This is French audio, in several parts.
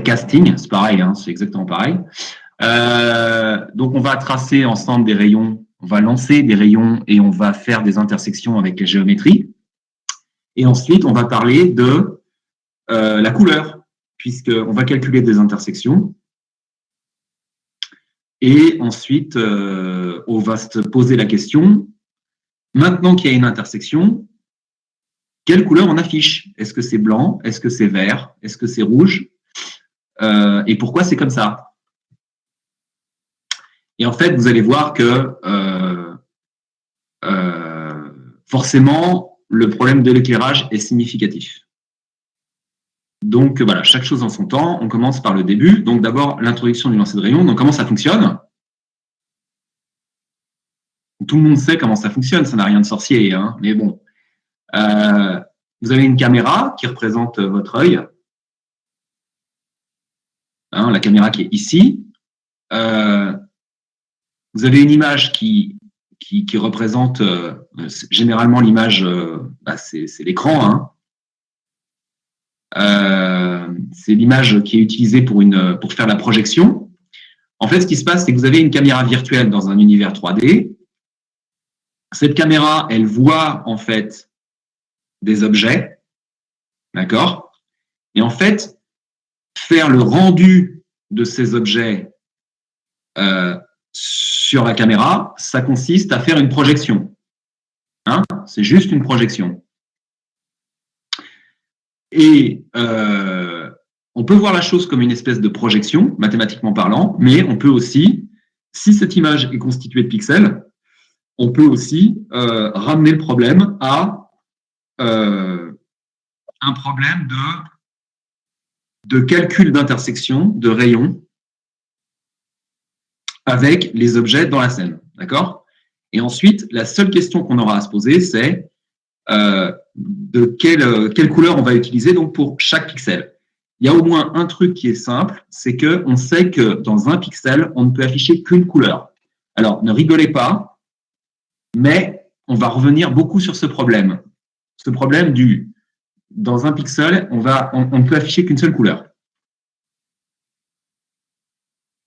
casting, c'est pareil, hein, c'est exactement pareil. Donc, on va tracer ensemble des rayons, on va lancer des rayons et on va faire des intersections avec la géométrie. Et ensuite, on va parler de la couleur, puisqu'on va calculer des intersections. Et ensuite, on va se poser la question, maintenant qu'il y a une intersection, quelle couleur on affiche? Est-ce que c'est blanc? Est-ce que c'est vert? Est-ce que c'est rouge? Et pourquoi c'est comme ça? Et en fait, vous allez voir que forcément, le problème de l'éclairage est significatif. Donc voilà, chaque chose en son temps. On commence par le début. Donc d'abord, l'introduction du lancer de rayon. Donc comment ça fonctionne? Tout le monde sait comment ça fonctionne, ça n'a rien de sorcier, hein, mais bon. Vous avez une caméra qui représente votre œil. Hein, la caméra qui est ici. Vous avez une image qui représente généralement l'image, c'est l'écran. Hein. C'est l'image qui est utilisée pour faire la projection. En fait, ce qui se passe, c'est que vous avez une caméra virtuelle dans un univers 3D. Cette caméra, elle voit en fait des objets, d'accord? Et en fait, faire le rendu de ces objets sur la caméra, ça consiste à faire une projection. Hein? C'est juste une projection. Et on peut voir la chose comme une espèce de projection, mathématiquement parlant, mais on peut aussi, si cette image est constituée de pixels, on peut aussi ramener le problème à un problème de calcul d'intersection de rayons avec les objets dans la scène. D'accord? Et ensuite, la seule question qu'on aura à se poser, c'est de quelle couleur on va utiliser donc pour chaque pixel. Il y a au moins un truc qui est simple, c'est qu'on sait que dans un pixel, on ne peut afficher qu'une couleur. Alors, ne rigolez pas, mais on va revenir beaucoup sur ce problème. Ce problème dans un pixel, on ne peut afficher qu'une seule couleur.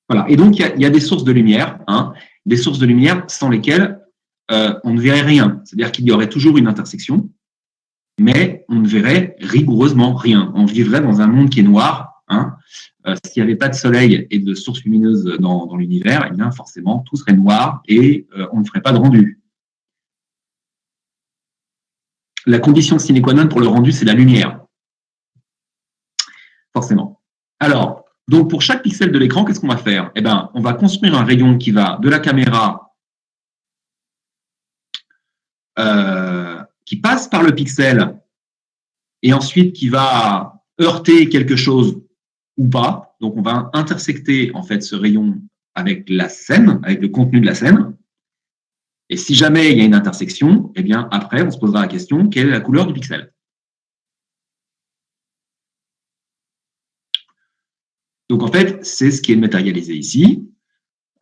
Voilà. Et donc, il y a des sources de lumière, hein, des sources de lumière sans lesquelles on ne verrait rien. C'est-à-dire qu'il y aurait toujours une intersection, mais on ne verrait rigoureusement rien. On vivrait dans un monde qui est noir. Hein. S'il n'y avait pas de soleil et de sources lumineuses dans l'univers, eh bien forcément, tout serait noir et on ne ferait pas de rendu. La condition sine qua non pour le rendu, c'est la lumière. Forcément. Alors, donc pour chaque pixel de l'écran, qu'est-ce qu'on va faire? Eh bien, on va construire un rayon qui va de la caméra qui passe par le pixel et ensuite qui va heurter quelque chose ou pas. Donc, on va intersecter en fait ce rayon avec la scène, avec le contenu de la scène. Et si jamais il y a une intersection, eh bien après, on se posera la question, quelle est la couleur du pixel? Donc, en fait, c'est ce qui est matérialisé ici.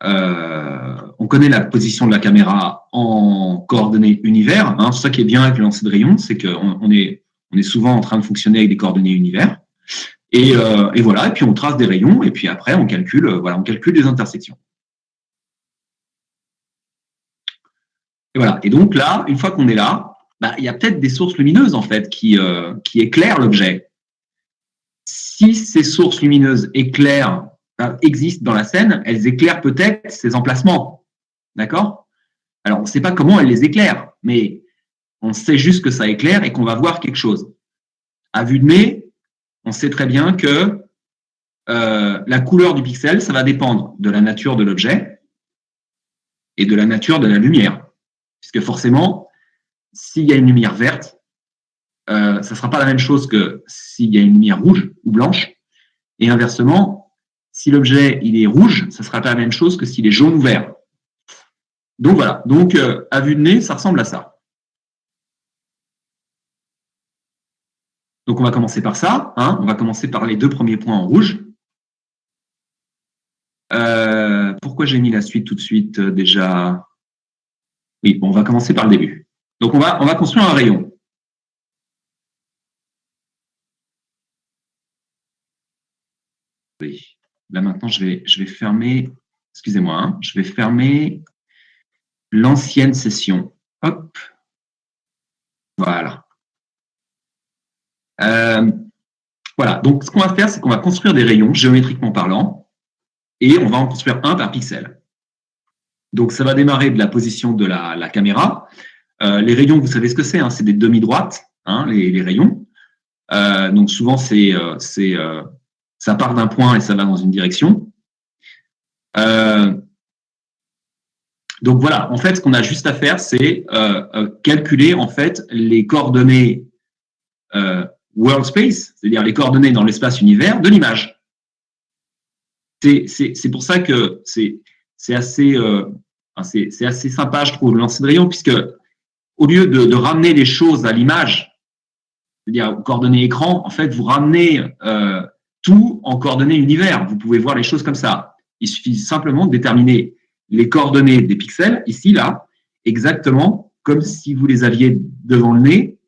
On connaît la position de la caméra en coordonnées univers. Hein. C'est ça qui est bien avec le lancer de rayon, c'est qu'on est souvent en train de fonctionner avec des coordonnées univers. Et voilà, et puis on trace des rayons, et puis après, on calcule des intersections. Et voilà. Et donc là, une fois qu'on est là, il y a peut-être des sources lumineuses, en fait, qui éclairent l'objet. Si ces sources lumineuses existent dans la scène, elles éclairent peut-être ces emplacements. D'accord? Alors, on ne sait pas comment elles les éclairent, mais on sait juste que ça éclaire et qu'on va voir quelque chose. À vue de nez, on sait très bien que la couleur du pixel, ça va dépendre de la nature de l'objet et de la nature de la lumière. Puisque forcément, s'il y a une lumière verte, ça ne sera pas la même chose que s'il y a une lumière rouge ou blanche. Et inversement, si l'objet il est rouge, ça ne sera pas la même chose que s'il est jaune ou vert. Donc voilà, donc à vue de nez, ça ressemble à ça. Donc on va commencer par ça, hein. On va commencer par les deux premiers points en rouge. Pourquoi j'ai mis la suite tout de suite déjà? Oui, bon, on va commencer par le début. Donc on va construire un rayon. Oui. Là maintenant, je vais fermer, excusez-moi, hein, je vais fermer l'ancienne session. Hop, voilà. Voilà, donc ce qu'on va faire, c'est qu'on va construire des rayons géométriquement parlant et on va en construire un par pixel. Donc ça va démarrer de la position de la caméra. Les rayons, vous savez ce que c'est, hein, c'est des demi-droites, hein, les rayons. Donc souvent, ça part d'un point et ça va dans une direction. Donc voilà, en fait, ce qu'on a juste à faire, c'est calculer en fait les coordonnées world space, c'est-à-dire les coordonnées dans l'espace univers de l'image. C'est pour ça que c'est assez sympa, je trouve, le lancer de rayon, puisque au lieu de ramener les choses à l'image, c'est-à-dire aux coordonnées écran, en fait, vous ramenez tout en coordonnées univers. Vous pouvez voir les choses comme ça. Il suffit simplement de déterminer les coordonnées des pixels, ici, là, exactement comme si vous les aviez devant le nez,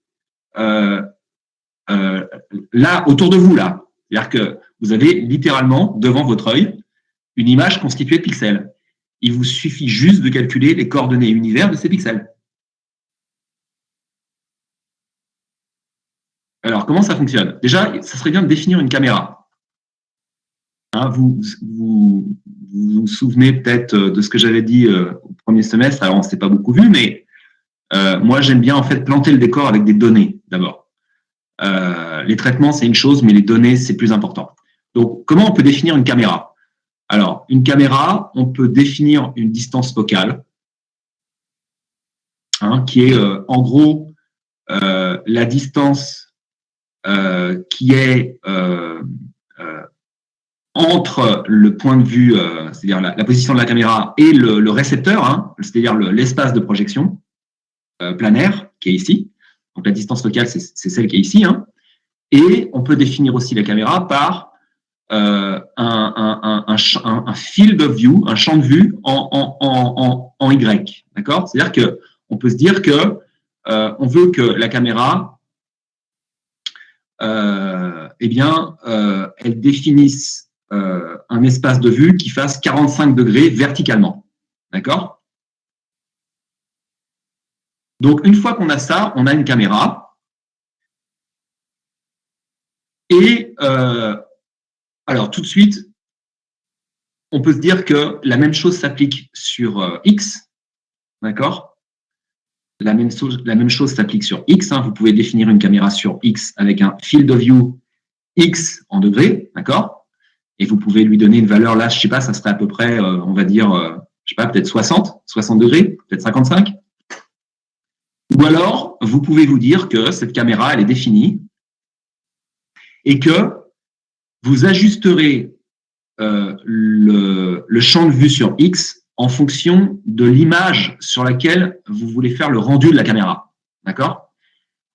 là, autour de vous, là. C'est-à-dire que vous avez littéralement, devant votre œil, une image constituée de pixels. Il vous suffit juste de calculer les coordonnées univers de ces pixels. Alors, comment ça fonctionne? Déjà, ça serait bien de définir une caméra. Hein, vous souvenez peut-être de ce que j'avais dit au premier semestre. Alors, on ne s'est pas beaucoup vu, mais moi, j'aime bien en fait planter le décor avec des données d'abord. Les traitements, c'est une chose, mais les données, c'est plus important. Donc, comment on peut définir une caméra? Alors, une caméra, on peut définir une distance focale, hein, qui est en gros la distance qui est entre le point de vue, c'est-à-dire la position de la caméra et le récepteur, hein, c'est-à-dire l'espace de projection planaire qui est ici. Donc la distance focale, c'est celle qui est ici. Hein. Et on peut définir aussi la caméra par un field of view, un champ de vue en Y. D'accord? C'est-à-dire qu'on peut se dire que on veut que la caméra elle définisse un espace de vue qui fasse 45 degrés verticalement. D'accord? Donc, une fois qu'on a ça, on a une caméra. Et alors, tout de suite, on peut se dire que la même chose s'applique sur X. D'accord? La même chose s'applique sur X. Hein. Vous pouvez définir une caméra sur X avec un field of view X en degrés, d'accord? Et vous pouvez lui donner une valeur, là, je ne sais pas, ça serait à peu près, on va dire, je ne sais pas, peut-être 60 degrés, peut-être 55. Ou alors, vous pouvez vous dire que cette caméra, elle est définie et que vous ajusterez le champ de vue sur X en fonction de l'image sur laquelle vous voulez faire le rendu de la caméra. D'accord?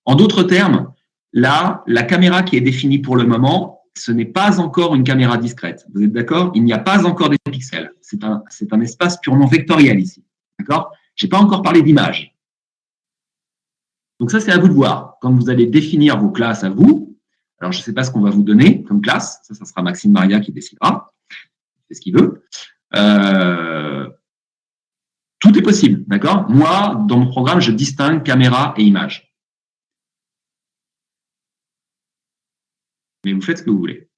En d'autres termes, là, la caméra qui est définie pour le moment, ce n'est pas encore une caméra discrète. Vous êtes d'accord? Il n'y a pas encore des pixels. C'est un espace purement vectoriel ici. D'accord? Je n'ai pas encore parlé d'image. Donc ça, c'est à vous de voir. Quand vous allez définir vos classes à vous, alors je ne sais pas ce qu'on va vous donner comme classe, ça sera Maxime Maria qui décidera, c'est ce qu'il veut. Tout est possible, d'accord? Moi, dans mon programme, je distingue caméra et image. Mais vous faites ce que vous voulez.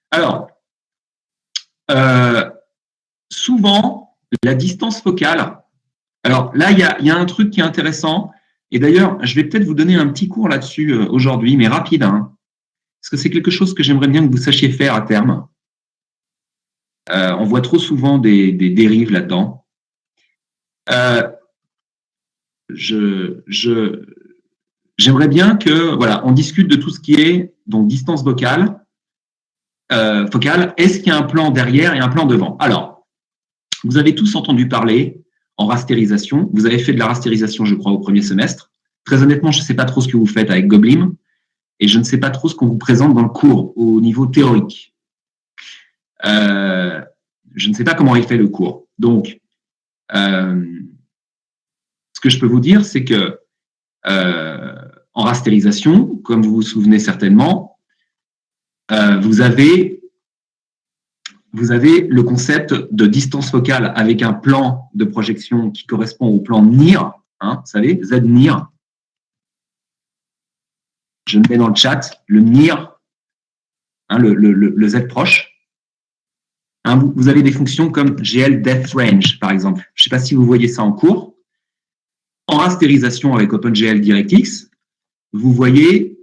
Alors, souvent, la distance focale, alors là, il y a un truc qui est intéressant, et d'ailleurs, je vais peut-être vous donner un petit cours là-dessus aujourd'hui, mais rapide, hein, parce que c'est quelque chose que j'aimerais bien que vous sachiez faire à terme. On voit trop souvent des dérives là-dedans. J'aimerais bien que, voilà, on discute de tout ce qui est donc distance focale. Est-ce qu'il y a un plan derrière et un plan devant? Alors, vous avez tous entendu parler en rastérisation. Vous avez fait de la rastérisation, je crois, au premier semestre. Très honnêtement, je ne sais pas trop ce que vous faites avec Goblim et je ne sais pas trop ce qu'on vous présente dans le cours au niveau théorique. Je ne sais pas comment il fait le cours. Donc, ce que je peux vous dire, c'est que en rastérisation, comme vous vous souvenez certainement, vous avez vous avez le concept de distance focale avec un plan de projection qui correspond au plan NIR, hein, vous savez, Z-NIR. Je mets dans le chat le NIR, hein, le Z proche. Hein, vous avez des fonctions comme GL Depth Range, par exemple. Je ne sais pas si vous voyez ça en cours. En rastérisation avec OpenGL DirectX, vous voyez,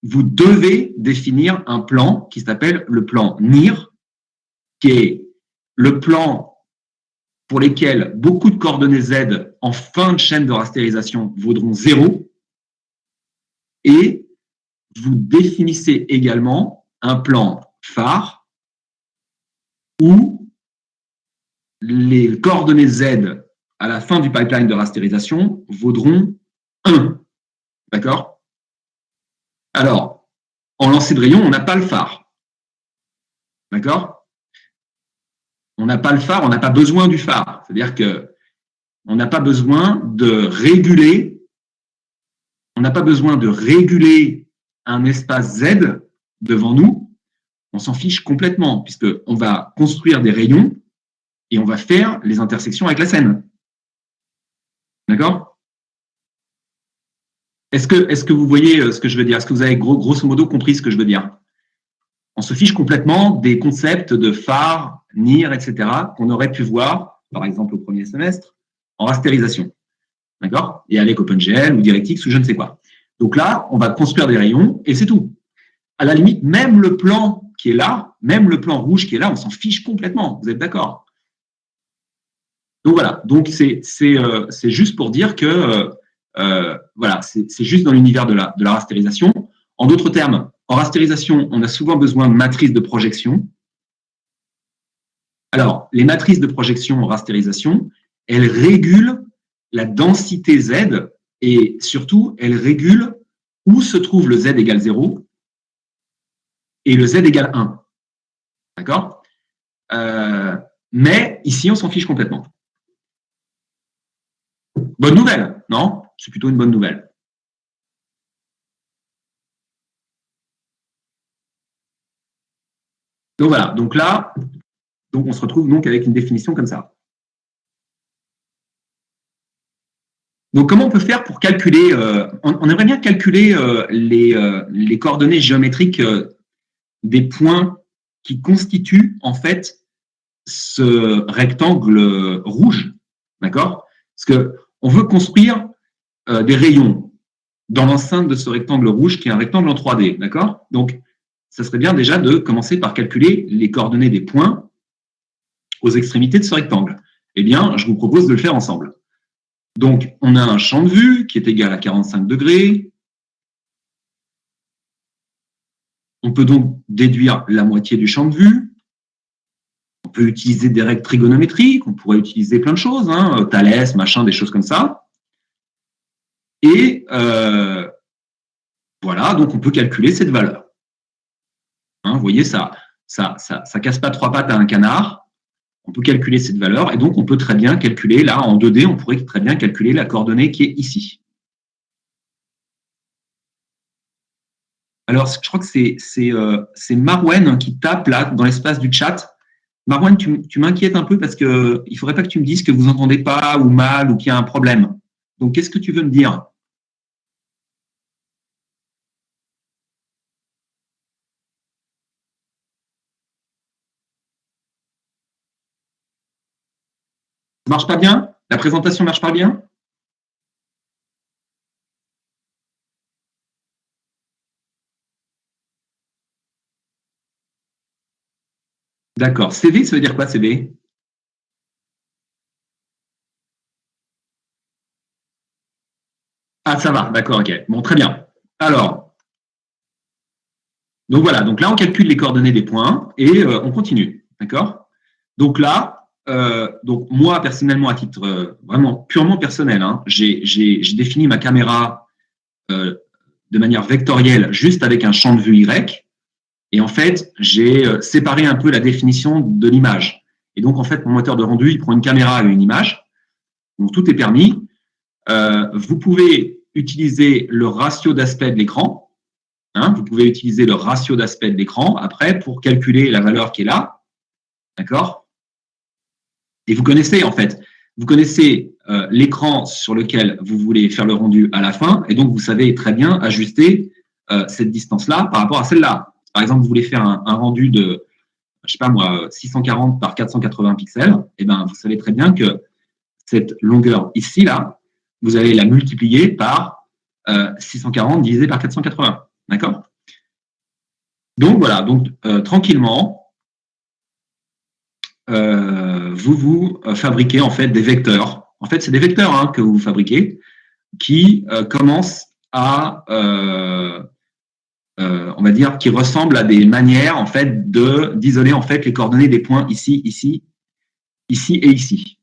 vous devez définir un plan qui s'appelle le plan NIR, qui est le plan pour lesquels beaucoup de coordonnées Z en fin de chaîne de rastérisation vaudront 0. Et vous définissez également un plan phare où les coordonnées Z à la fin du pipeline de rastérisation vaudront 1. D'accord? Alors, en lancer de rayon, on n'a pas le phare. D'accord? On n'a pas le phare, on n'a pas besoin du phare. C'est-à-dire que on n'a pas besoin de réguler, un espace Z devant nous. On s'en fiche complètement, puisqu'on va construire des rayons et on va faire les intersections avec la scène. D'accord? Est-ce que vous voyez ce que je veux dire? Est-ce que vous avez grosso modo compris ce que je veux dire? On se fiche complètement des concepts de phare, NIR, etc., qu'on aurait pu voir, par exemple au premier semestre, en rastérisation. D'accord? Et avec OpenGL ou DirectX ou je ne sais quoi. Donc là, on va construire des rayons et c'est tout. À la limite, même le plan qui est là, même le plan rouge qui est là, on s'en fiche complètement. Vous êtes d'accord? Donc voilà, donc c'est juste pour dire que voilà, c'est juste dans l'univers de la rastérisation. En d'autres termes, en rastérisation, on a souvent besoin de matrices de projection. Alors, les matrices de projection en rastérisation, elles régulent la densité Z et surtout, elles régulent où se trouve le Z égale 0 et le Z égale 1. D'accord? Mais ici, on s'en fiche complètement. Bonne nouvelle, non? C'est plutôt une bonne nouvelle. Donc voilà, donc là, on se retrouve donc avec une définition comme ça. Donc comment on peut faire pour calculer, on aimerait bien calculer les coordonnées géométriques des points qui constituent en fait ce rectangle rouge, d'accord? Parce qu'on veut construire des rayons dans l'enceinte de ce rectangle rouge qui est un rectangle en 3D, d'accord? Donc, ça serait bien déjà de commencer par calculer les coordonnées des points aux extrémités de ce rectangle. Eh bien, je vous propose de le faire ensemble. Donc, on a un champ de vue qui est égal à 45 degrés. On peut donc déduire la moitié du champ de vue. On peut utiliser des règles trigonométriques, on pourrait utiliser plein de choses, hein, Thalès, machin, des choses comme ça. Et voilà, donc on peut calculer cette valeur. Hein, vous voyez, ça casse pas trois pattes à un canard. On peut calculer cette valeur et donc on peut très bien calculer, là, en 2D, on pourrait très bien calculer la coordonnée qui est ici. Alors, je crois que c'est Marwen qui tape là, dans l'espace du chat. Marwen, tu m'inquiètes un peu parce qu'il ne faudrait pas que tu me dises que vous n'entendez pas ou mal ou qu'il y a un problème. Donc, qu'est-ce que tu veux me dire? Ça marche pas bien? La présentation marche pas bien? D'accord. CV, ça veut dire quoi, CV? Ah, ça va, d'accord, ok. Bon, très bien. Alors, donc voilà, donc là, on calcule les coordonnées des points et on continue, d'accord? Donc là, donc moi, personnellement, à titre vraiment purement personnel, hein, j'ai défini ma caméra de manière vectorielle juste avec un champ de vue Y. Et en fait, j'ai séparé un peu la définition de l'image. Et donc, en fait, mon moteur de rendu, il prend une caméra et une image. Donc, tout est permis. Vous pouvez utiliser le ratio d'aspect de l'écran. Hein, vous pouvez utiliser le ratio d'aspect de l'écran après pour calculer la valeur qui est là. D'accord? Et vous connaissez, en fait, l'écran sur lequel vous voulez faire le rendu à la fin, et donc vous savez très bien ajuster cette distance-là par rapport à celle-là. Par exemple, vous voulez faire un rendu de, je sais pas moi, 640 par 480 pixels, et ben vous savez très bien que cette longueur ici, là, vous allez la multiplier par 640 divisé par 480. D'accord? Donc voilà, donc tranquillement, vous fabriquez en fait des vecteurs. En fait, c'est des vecteurs hein, que vous fabriquez qui commencent à, on va dire, qui ressemblent à des manières en fait d'isoler en fait les coordonnées des points ici, ici, ici et ici.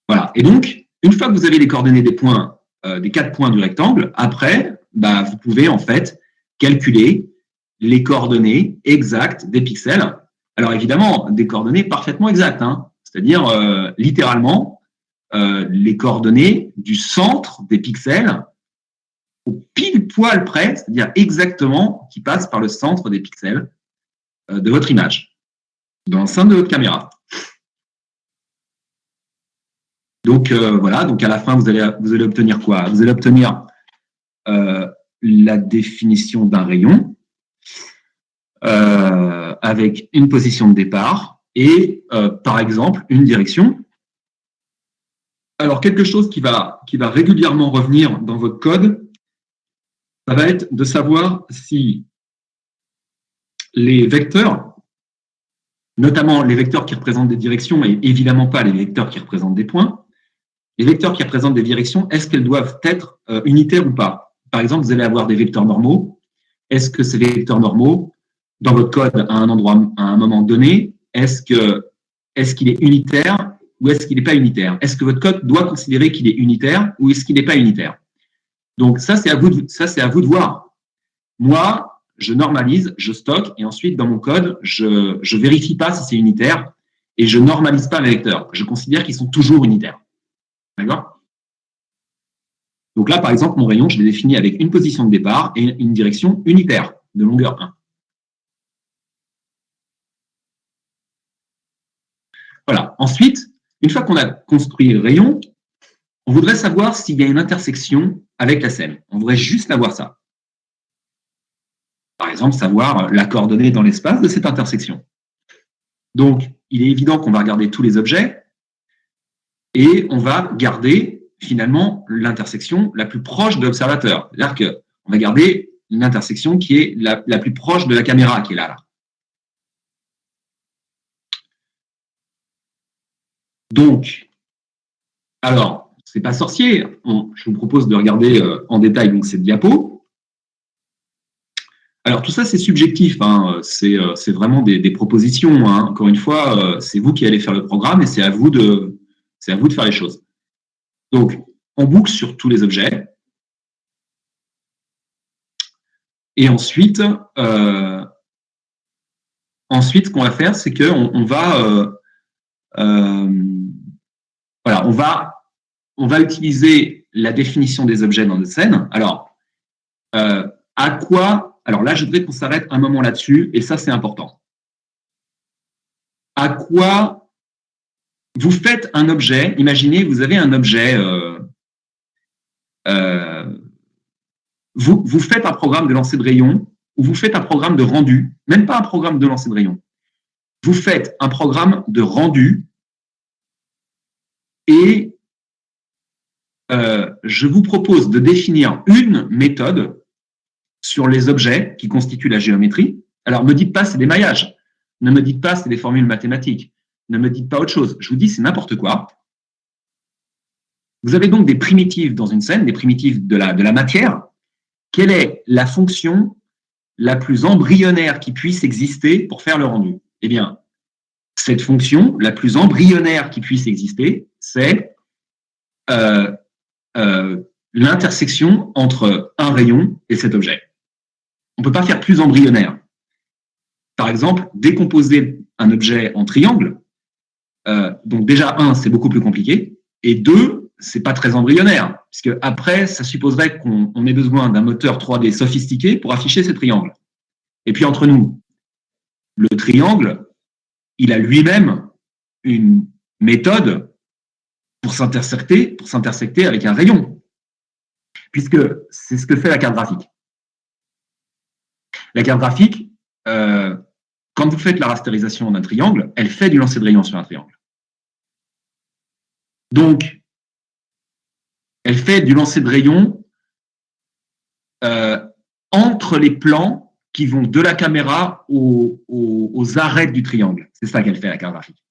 Voilà. Et donc, une fois que vous avez les coordonnées des points, des 4 points du rectangle, après, bah, vous pouvez en fait calculer les coordonnées exactes des pixels. Alors évidemment, des coordonnées parfaitement exactes, hein, c'est-à-dire littéralement les coordonnées du centre des pixels au pile poil près, c'est-à-dire exactement qui passe par le centre des pixels de votre image, dans l'enceinte de votre caméra. Donc voilà, donc à la fin, vous allez obtenir quoi? Vous allez obtenir la définition d'un rayon avec une position de départ et par exemple une direction. Alors quelque chose qui va régulièrement revenir dans votre code, ça va être de savoir si les vecteurs, notamment les vecteurs qui représentent des directions et évidemment pas les vecteurs qui représentent des points, les vecteurs qui représentent des directions, est-ce qu'elles doivent être unitaires ou pas? Par exemple, vous allez avoir des vecteurs normaux. Est-ce que ces vecteurs normaux, dans votre code à un endroit, à un moment donné, est-ce qu'il est unitaire ou est-ce qu'il n'est pas unitaire? Est-ce que votre code doit considérer qu'il est unitaire ou est-ce qu'il n'est pas unitaire? Donc ça, c'est à vous de voir. Moi, je normalise, je stocke et ensuite, dans mon code, je vérifie pas si c'est unitaire et je normalise pas mes vecteurs. Je considère qu'ils sont toujours unitaires. D'accord? Donc là, par exemple, mon rayon, je l'ai défini avec une position de départ et une direction unitaire de longueur 1. Voilà. Ensuite, une fois qu'on a construit le rayon, on voudrait savoir s'il y a une intersection avec la scène. On voudrait juste savoir ça. Par exemple, savoir la coordonnée dans l'espace de cette intersection. Donc, il est évident qu'on va regarder tous les objets et on va garder finalement l'intersection la plus proche de l'observateur. C'est-à-dire qu'on va garder l'intersection qui est la plus proche de la caméra qui est là. Donc, alors, c'est pas sorcier. Je vous propose de regarder en détail donc cette diapo. Alors, tout ça, c'est subjectif. Hein, c'est vraiment des propositions. Hein. Encore une fois, c'est vous qui allez faire le programme et c'est à vous de faire les choses. Donc, on boucle sur tous les objets. Et ensuite, ce qu'on va faire, c'est qu'on va, voilà, on va utiliser la définition des objets dans notre scène. Alors, à quoi? Alors là, je voudrais qu'on s'arrête un moment là-dessus, et ça, c'est important. À quoi vous faites un objet? Imaginez, vous avez un objet. Vous faites un programme de lancer de rayon ou vous faites un programme de rendu, même pas un programme de lancer de rayon. Vous faites un programme de rendu et je vous propose de définir une méthode sur les objets qui constituent la géométrie. Alors, ne me dites pas c'est des maillages, ne me dites pas c'est des formules mathématiques, ne me dites pas autre chose. Je vous dis c'est n'importe quoi. Vous avez donc des primitives dans une scène, des primitives de la matière. Quelle est la fonction la plus embryonnaire qui puisse exister pour faire le rendu? Eh bien, cette fonction, la plus embryonnaire qui puisse exister, c'est l'intersection entre un rayon et cet objet. On ne peut pas faire plus embryonnaire. Par exemple, décomposer un objet en triangle, donc déjà, un, c'est beaucoup plus compliqué, et deux, c'est pas très embryonnaire, puisque après, ça supposerait qu'on ait besoin d'un moteur 3D sophistiqué pour afficher ces triangles. Et puis entre nous, le triangle, il a lui-même une méthode pour s'intersecter avec un rayon, puisque c'est ce que fait la carte graphique. La carte graphique, quand vous faites la rasterisation d'un triangle, elle fait du lancer de rayon sur un triangle. Donc, elle fait du lancer de rayon entre les plans qui vont de la caméra aux arêtes du triangle. C'est ça qu'elle fait, la carte graphique.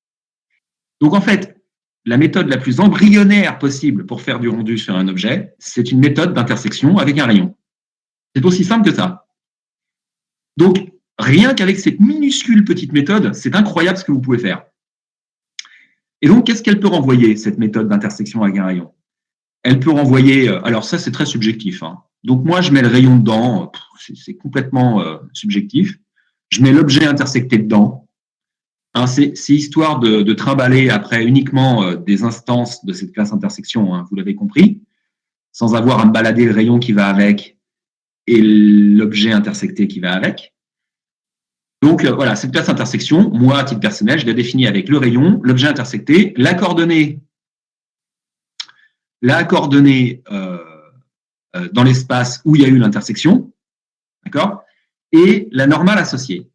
Donc, en fait, la méthode la plus embryonnaire possible pour faire du rendu sur un objet, c'est une méthode d'intersection avec un rayon. C'est aussi simple que ça. Donc, rien qu'avec cette minuscule petite méthode, c'est incroyable ce que vous pouvez faire. Et donc, qu'est-ce qu'elle peut renvoyer, cette méthode d'intersection avec un rayon? Elle peut renvoyer, alors ça c'est très subjectif, hein. Donc moi je mets le rayon dedans, c'est complètement subjectif. Je mets l'objet intersecté dedans. Hein, c'est histoire de trimballer après uniquement des instances de cette classe intersection, hein, vous l'avez compris, sans avoir à me balader le rayon qui va avec et l'objet intersecté qui va avec. Donc voilà, cette classe intersection, moi à titre personnel, je l'ai définie avec le rayon, l'objet intersecté, la coordonnée dans l'espace où il y a eu l'intersection, d'accord, et la normale associée.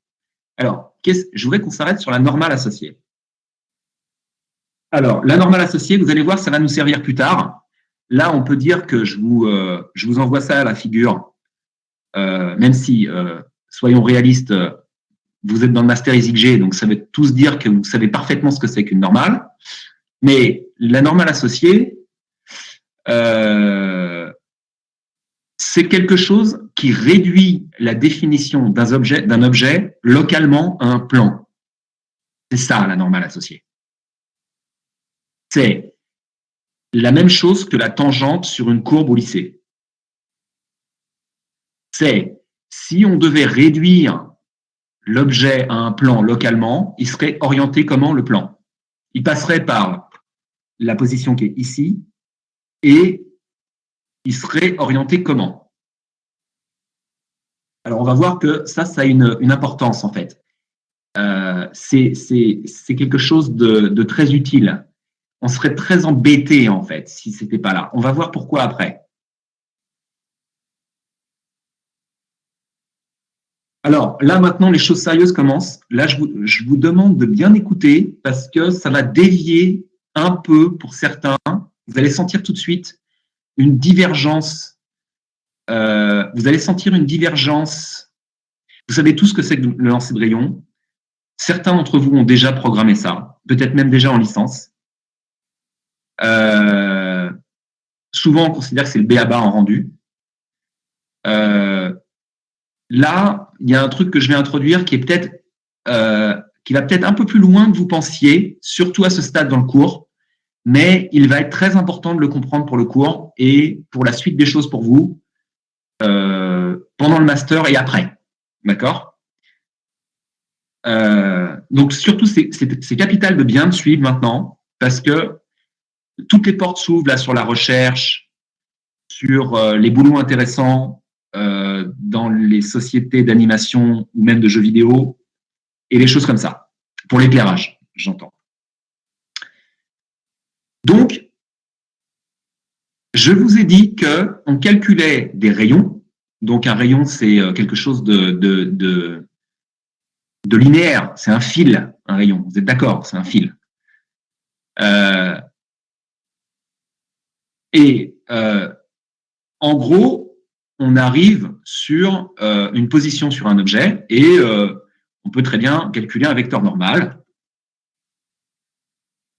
Alors, je voudrais qu'on s'arrête sur la normale associée. Alors, la normale associée, vous allez voir, ça va nous servir plus tard. Là, on peut dire que je vous envoie ça à la figure, même si, soyons réalistes, vous êtes dans le master EasyG, donc ça veut tous dire que vous savez parfaitement ce que c'est qu'une normale. Mais la normale associée, c'est quelque chose qui réduit la définition d'un objet localement à un plan. C'est ça, la normale associée. C'est la même chose que la tangente sur une courbe au lycée. C'est, si on devait réduire l'objet à un plan localement, il serait orienté comment, le plan? Il passerait par la position qui est ici et il serait orienté comment? Alors, on va voir que ça a une importance, en fait. C'est quelque chose de très utile. On serait très embêté, en fait, si ce n'était pas là. On va voir pourquoi après. Alors, là, maintenant, les choses sérieuses commencent. Là, je vous demande de bien écouter parce que ça va dévier un peu pour certains. Vous allez sentir tout de suite une divergence. Vous allez sentir une divergence. Vous savez tous ce que c'est que le lancer de rayon. Certains d'entre vous ont déjà programmé ça, peut-être même déjà en licence. Souvent, on considère que c'est le b.a.-ba en rendu. Là, il y a un truc que je vais introduire qui est qui va peut-être un peu plus loin que vous pensiez, surtout à ce stade dans le cours, mais il va être très important de le comprendre pour le cours et pour la suite des choses pour vous, pendant le master et après. D'accord? Donc, surtout, c'est capital de bien me suivre maintenant parce que toutes les portes s'ouvrent là sur la recherche, sur les boulots intéressants dans les sociétés d'animation ou même de jeux vidéo et les choses comme ça. Pour l'éclairage, j'entends. Donc, je vous ai dit qu'on calculait des rayons. Donc, un rayon, c'est quelque chose de linéaire. C'est un fil, un rayon. Vous êtes d'accord? C'est un fil. En gros, on arrive sur une position sur un objet et on peut très bien calculer un vecteur normal.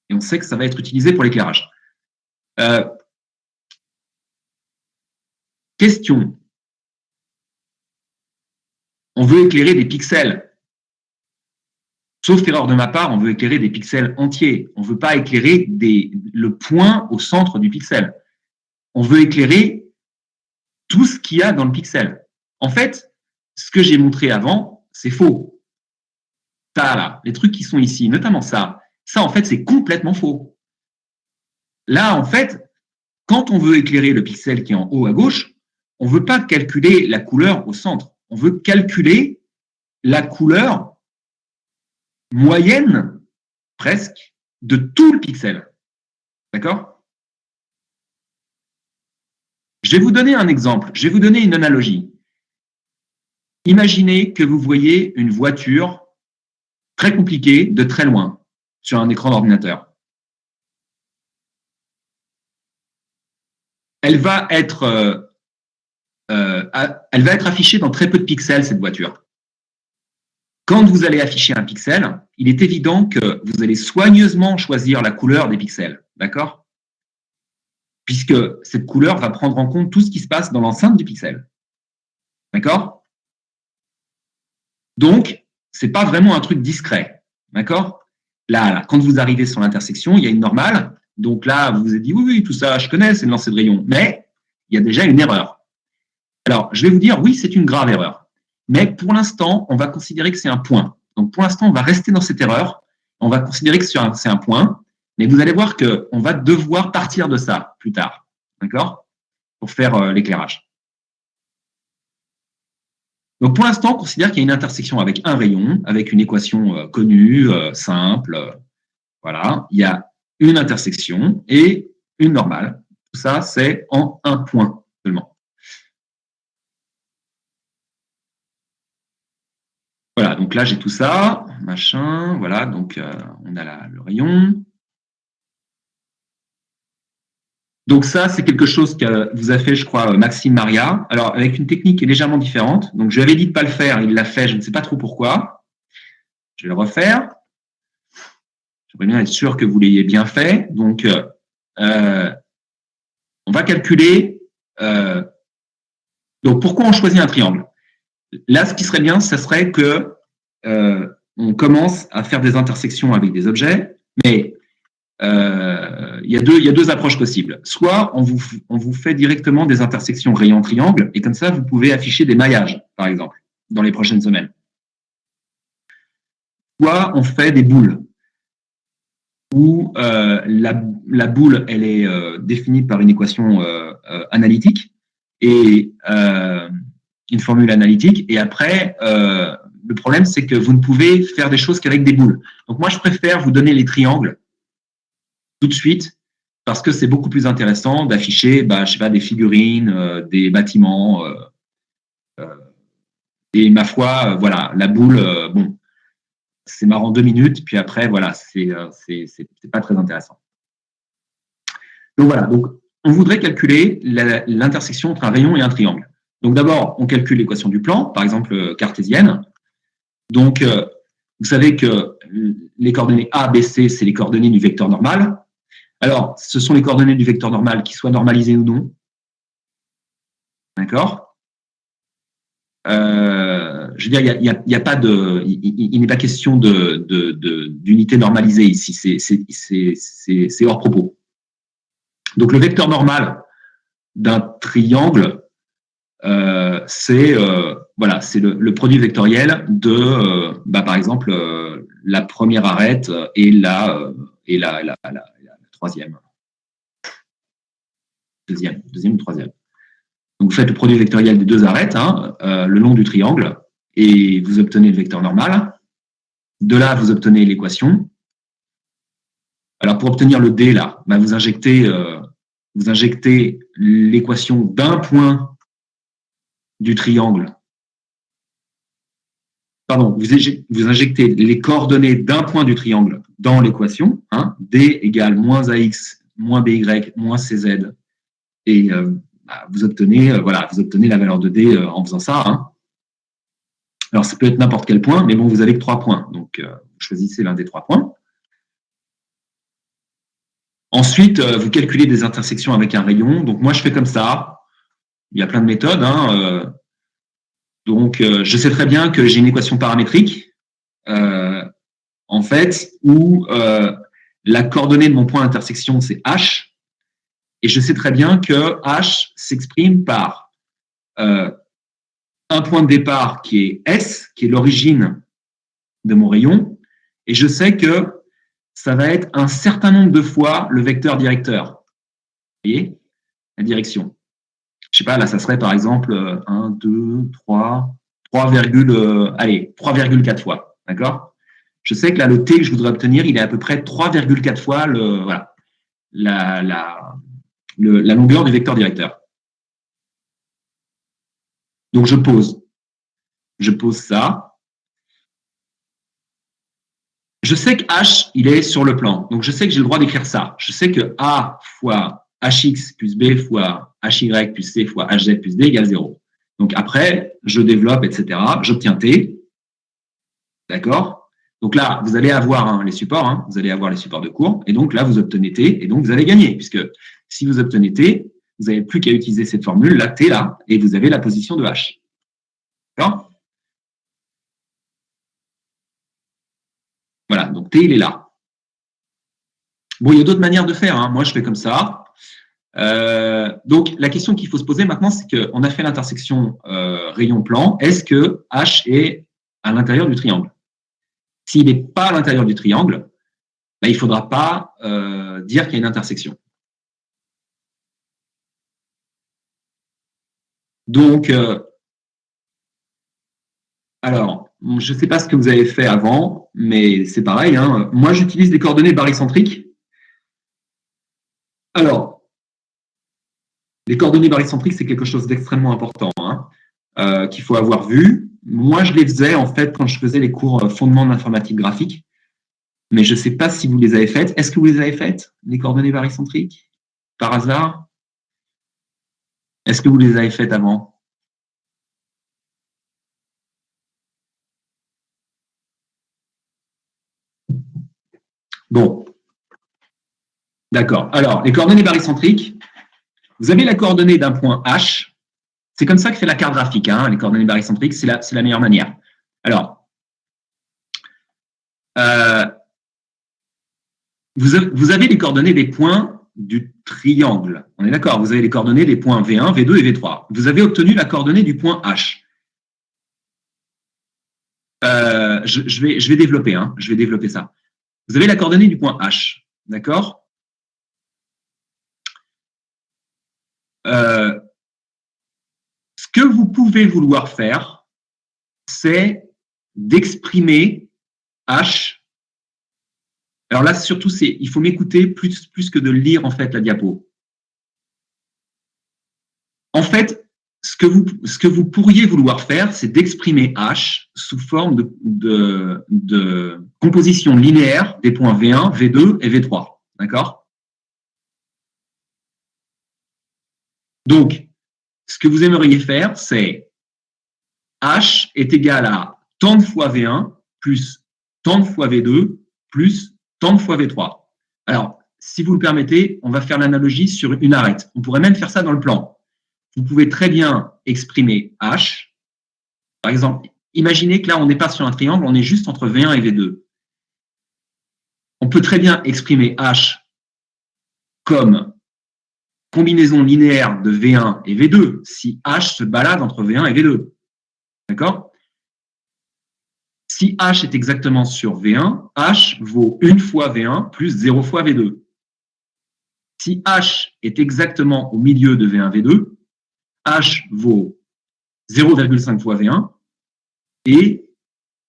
Et on sait que ça va être utilisé pour l'éclairage. Question. On veut éclairer des pixels. Sauf erreur de ma part, on veut éclairer des pixels entiers. On ne veut pas éclairer le point au centre du pixel. On veut éclairer tout ce qu'il y a dans le pixel. En fait, ce que j'ai montré avant, c'est faux. Ça, là, les trucs qui sont ici, notamment ça en fait, c'est complètement faux. Là, en fait, quand on veut éclairer le pixel qui est en haut à gauche, on ne veut pas calculer la couleur au centre. On veut calculer la couleur moyenne, presque, de tout le pixel. D'accord? Je vais vous donner un exemple. Je vais vous donner une analogie. Imaginez que vous voyez une voiture très compliquée de très loin sur un écran d'ordinateur. Elle va être affichée dans très peu de pixels, cette voiture. Quand vous allez afficher un pixel, il est évident que vous allez soigneusement choisir la couleur des pixels, d'accord? Puisque cette couleur va prendre en compte tout ce qui se passe dans l'enceinte du pixel. D'accord? Donc, ce n'est pas vraiment un truc discret, d'accord? Là, quand vous arrivez sur l'intersection, il y a une normale. Donc là, vous vous êtes dit, oui, tout ça, je connais, c'est le lancer de rayon. Mais il y a déjà une erreur. Alors, je vais vous dire, oui, c'est une grave erreur. Mais pour l'instant, on va considérer que c'est un point. Donc, pour l'instant, on va rester dans cette erreur. On va considérer que c'est un point. Mais vous allez voir qu'on va devoir partir de ça plus tard. D'accord? Pour faire l'éclairage. Donc, pour l'instant, on considère qu'il y a une intersection avec un rayon, avec une équation connue, simple. Voilà. Il y a une intersection et une normale. Tout ça, c'est en un point seulement. Voilà, donc là, j'ai tout ça, machin, voilà, donc on a le rayon. Donc ça, c'est quelque chose que vous a fait, je crois, Maxime Maria. Alors, avec une technique qui est légèrement différente. Donc, je lui avais dit de ne pas le faire, il l'a fait, je ne sais pas trop pourquoi. Je vais le refaire. J'aimerais bien être sûr que vous l'ayez bien fait. Donc, on va calculer. Donc, pourquoi on choisit un triangle? Là, ce qui serait bien, ce serait que on commence à faire des intersections avec des objets, mais il y a deux approches possibles. Soit on vous fait directement des intersections rayon triangle, et comme ça, vous pouvez afficher des maillages, par exemple, dans les prochaines semaines. Soit on fait des boules, où la boule, elle est définie par une équation analytique, et une formule analytique, et après, le problème, c'est que vous ne pouvez faire des choses qu'avec des boules. Donc moi, je préfère vous donner les triangles tout de suite, parce que c'est beaucoup plus intéressant d'afficher, je sais pas, des figurines, des bâtiments, et ma foi, voilà, la boule, bon, c'est marrant 2 minutes, puis après, voilà, c'est pas très intéressant. Donc voilà, donc on voudrait calculer l'intersection entre un rayon et un triangle. Donc d'abord, on calcule l'équation du plan, par exemple cartésienne. Donc, vous savez que les coordonnées A, B, C, c'est les coordonnées du vecteur normal. Alors, ce sont les coordonnées du vecteur normal qui soient normalisées ou non. D'accord? Je veux dire, il n'est pas question d'unité normalisée ici, c'est hors propos. Donc, le vecteur normal d'un triangle, c'est le produit vectoriel de, par exemple, la première arête et la troisième. Deuxième ou troisième. Donc, vous faites le produit vectoriel des deux arêtes, le long du triangle, et vous obtenez le vecteur normal. De là, vous obtenez l'équation. Alors, pour obtenir le D, là, vous injectez l'équation d'un point du triangle. Pardon, vous injectez les coordonnées d'un point du triangle dans l'équation. D égale moins AX, moins BY, moins CZ. Et vous obtenez la valeur de D en faisant ça. Alors, ça peut être n'importe quel point, mais bon, vous avez que 3 points. Donc, vous choisissez l'un des 3 points. Ensuite, vous calculez des intersections avec un rayon. Donc, moi, je fais comme ça. Il y a plein de méthodes. Donc, je sais très bien que j'ai une équation paramétrique, en fait, où la coordonnée de mon point d'intersection, c'est H. Et je sais très bien que H s'exprime par un point de départ qui est S, qui est l'origine de mon rayon. Et je sais que ça va être un certain nombre de fois le vecteur directeur. Vous voyez? la direction. Je sais pas, là, ça serait par exemple 1, 2, 3, 3,4 fois. D'accord? Je sais que là, le t que je voudrais obtenir, il est à peu près 3,4 fois voilà, la longueur du vecteur directeur. Donc, je pose ça. Je sais que h, il est sur le plan. Donc, je sais que j'ai le droit d'écrire ça. Je sais que a fois hx plus b fois hy plus c fois hz plus d égale 0. Donc, après, je développe, etc. J'obtiens t. D'accord? Donc là, vous allez avoir les supports. Vous allez avoir les supports de cours. Et donc là, vous obtenez t. Et donc, vous allez gagner. Puisque si vous obtenez t, vous n'avez plus qu'à utiliser cette formule, la t là, et vous avez la position de h. D'accord? Voilà, donc t, il est là. Bon, il y a d'autres manières de faire. Moi, je fais comme ça. Donc, la question qu'il faut se poser maintenant, c'est qu'on a fait l'intersection rayon-plan. Est-ce que h est à l'intérieur du triangle? S'il n'est pas à l'intérieur du triangle, il ne faudra pas dire qu'il y a une intersection. Donc, alors, je ne sais pas ce que vous avez fait avant, mais c'est pareil. Moi, j'utilise des coordonnées barycentriques. Alors, les coordonnées barycentriques, c'est quelque chose d'extrêmement important qu'il faut avoir vu. Moi, je les faisais en fait quand je faisais les cours fondements de l'informatique graphique, mais je ne sais pas si vous les avez faites. Est-ce que vous les avez faites, les coordonnées barycentriques, par hasard? Est-ce que vous les avez faites avant? Bon. D'accord. Alors, les coordonnées barycentriques, vous avez la coordonnée d'un point H. C'est comme ça que fait la carte graphique, les coordonnées barycentriques, c'est la meilleure manière. Alors, vous avez les coordonnées des points du triangle. On est d'accord? Vous avez les coordonnées des points V1, V2 et V3. Vous avez obtenu la coordonnée du point H. Je vais développer, je vais développer ça. Vous avez la coordonnée du point H, d'accord? Ce que vous pouvez vouloir faire, c'est d'exprimer H. Alors là, surtout, il faut m'écouter plus que de lire en fait la diapo. En fait, ce que vous pourriez vouloir faire, c'est d'exprimer H sous forme de composition linéaire des points V1, V2 et V3. D'accord? Donc, ce que vous aimeriez faire, c'est H est égal à tant de fois V1 plus tant de fois V2 plus tant de fois V3. Alors, si vous le permettez, on va faire l'analogie sur une arête. On pourrait même faire ça dans le plan. Vous pouvez très bien exprimer H. Par exemple, imaginez que là, on n'est pas sur un triangle, on est juste entre V1 et V2. On peut très bien exprimer H comme combinaison linéaire de V1 et V2, si H se balade entre V1 et V2. D'accord? Si H est exactement sur V1, H vaut 1 fois V1 plus 0 fois V2. Si H est exactement au milieu de V1, V2, H vaut 0,5 fois V1 et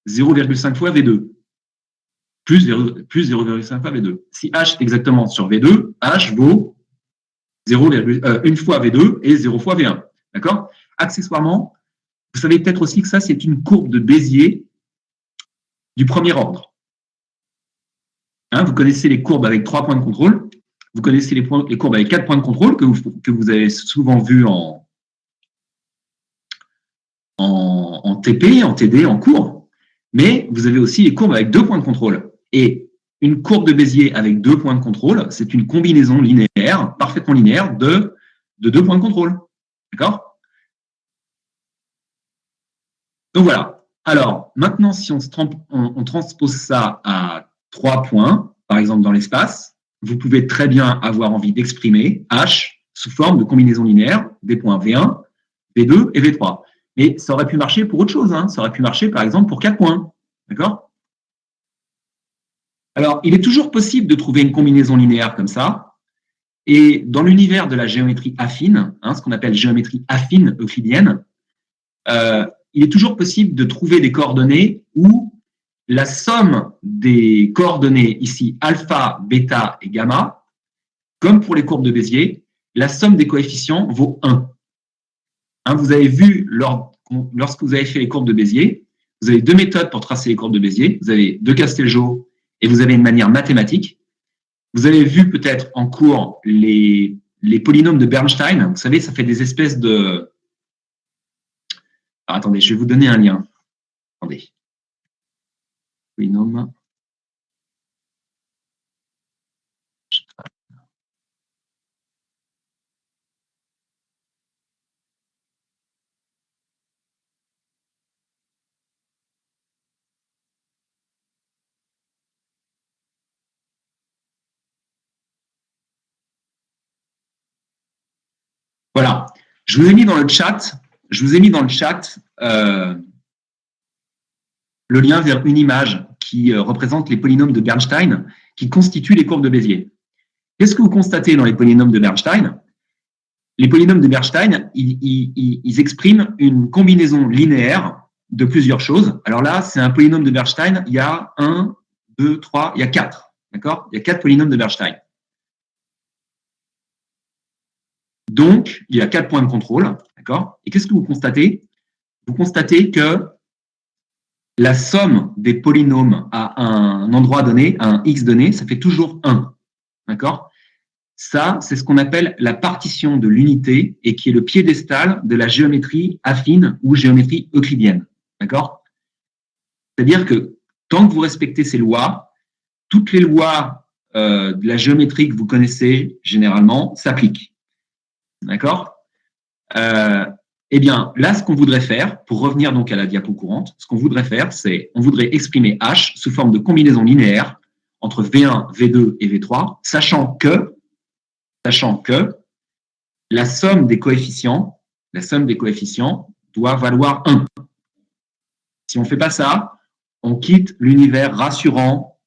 0,5 fois V2, plus 0,5 fois V2. Si H est exactement sur V2, H vaut 1 fois V2 et 0 fois V1. D'accord? Accessoirement, vous savez peut-être aussi que ça, c'est une courbe de Bézier du premier ordre. Vous connaissez les courbes avec 3 points de contrôle. Vous connaissez les courbes avec 4 points de contrôle que vous avez souvent vues en TP, en TD, en cours. Mais vous avez aussi les courbes avec 2 points de contrôle. Et une courbe de Bézier avec 2 points de contrôle, c'est une combinaison linéaire, parfaitement linéaire, de 2 points de contrôle. D'accord? Donc voilà. Alors, maintenant, si on transpose ça à 3 points, par exemple dans l'espace, vous pouvez très bien avoir envie d'exprimer H sous forme de combinaison linéaire des points V1, V2 et V3. Mais ça aurait pu marcher pour autre chose. Ça aurait pu marcher, par exemple, pour 4 points. D'accord? Alors, il est toujours possible de trouver une combinaison linéaire comme ça. Et dans l'univers de la géométrie affine, ce qu'on appelle géométrie affine euclidienne, il est toujours possible de trouver des coordonnées où la somme des coordonnées ici, alpha, bêta et gamma, comme pour les courbes de Bézier, la somme des coefficients vaut 1. Vous avez vu, lorsque vous avez fait les courbes de Bézier, vous avez deux méthodes pour tracer les courbes de Bézier. Vous avez de Castelgeau et vous avez une manière mathématique. Vous avez vu peut-être en cours les polynômes de Bernstein. Vous savez, ça fait des espèces de... Alors, attendez, je vais vous donner un lien. Attendez. Polynôme. Voilà. Je vous ai mis dans le chat, le lien vers une image qui représente les polynômes de Bernstein qui constituent les courbes de Bézier. Qu'est-ce que vous constatez dans les polynômes de Bernstein? Les polynômes de Bernstein, ils expriment une combinaison linéaire de plusieurs choses. Alors là, c'est un polynôme de Bernstein, il y a 1, 2, 3, il y a 4. D'accord? Il y a 4 polynômes de Bernstein. Donc, il y a 4 points de contrôle. D'accord? Et qu'est-ce que vous constatez? Vous constatez que la somme des polynômes à un endroit donné, à un x donné, ça fait toujours 1. D'accord? Ça, c'est ce qu'on appelle la partition de l'unité et qui est le piédestal de la géométrie affine ou géométrie euclidienne. D'accord? C'est-à-dire que tant que vous respectez ces lois, toutes les lois de la géométrie que vous connaissez généralement s'appliquent. D'accord? Eh bien, là, ce qu'on voudrait faire, pour revenir donc à la diapo courante, ce qu'on voudrait faire, c'est on voudrait exprimer H sous forme de combinaison linéaire entre V1, V2 et V3, sachant que la somme des coefficients doit valoir 1. Si on ne fait pas ça, on quitte l'univers rassurant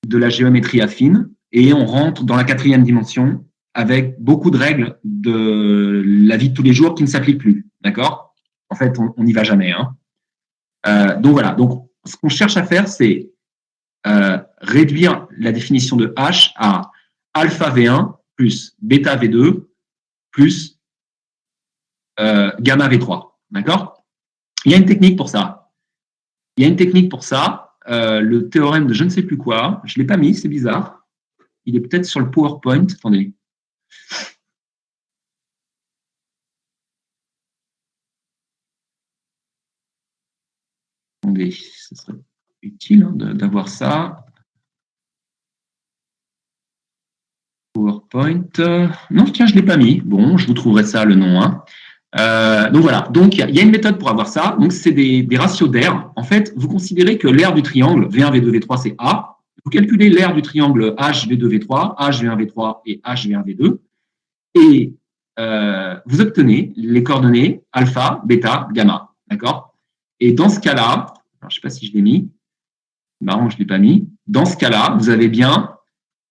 de la géométrie affine et on rentre dans la 4e dimension avec beaucoup de règles de la vie de tous les jours qui ne s'appliquent plus. D'accord? En fait, on n'y va jamais. Donc voilà. Donc, ce qu'on cherche à faire, c'est réduire la définition de H à alpha V1 plus bêta V2 plus gamma V3. D'accord? Il y a une technique pour ça. Le théorème de je ne sais plus quoi. Je ne l'ai pas mis, c'est bizarre. Il est peut-être sur le PowerPoint. Attendez. Attendez, ce serait utile d'avoir ça. PowerPoint. Non, tiens, je ne l'ai pas mis. Bon, je vous trouverai ça, le nom. Donc voilà. Donc, il y a une méthode pour avoir ça. Donc, c'est des ratios d'air. En fait, vous considérez que l'aire du triangle V1, V2, V3, c'est A. Vous calculez l'aire du triangle H, V2, V3, H, V1, V3 et H, V1, V2. Et vous obtenez les coordonnées alpha, bêta, gamma. D'accord? Et dans ce cas-là, je ne sais pas si je l'ai mis. C'est marrant, je ne l'ai pas mis. Dans ce cas-là, vous avez bien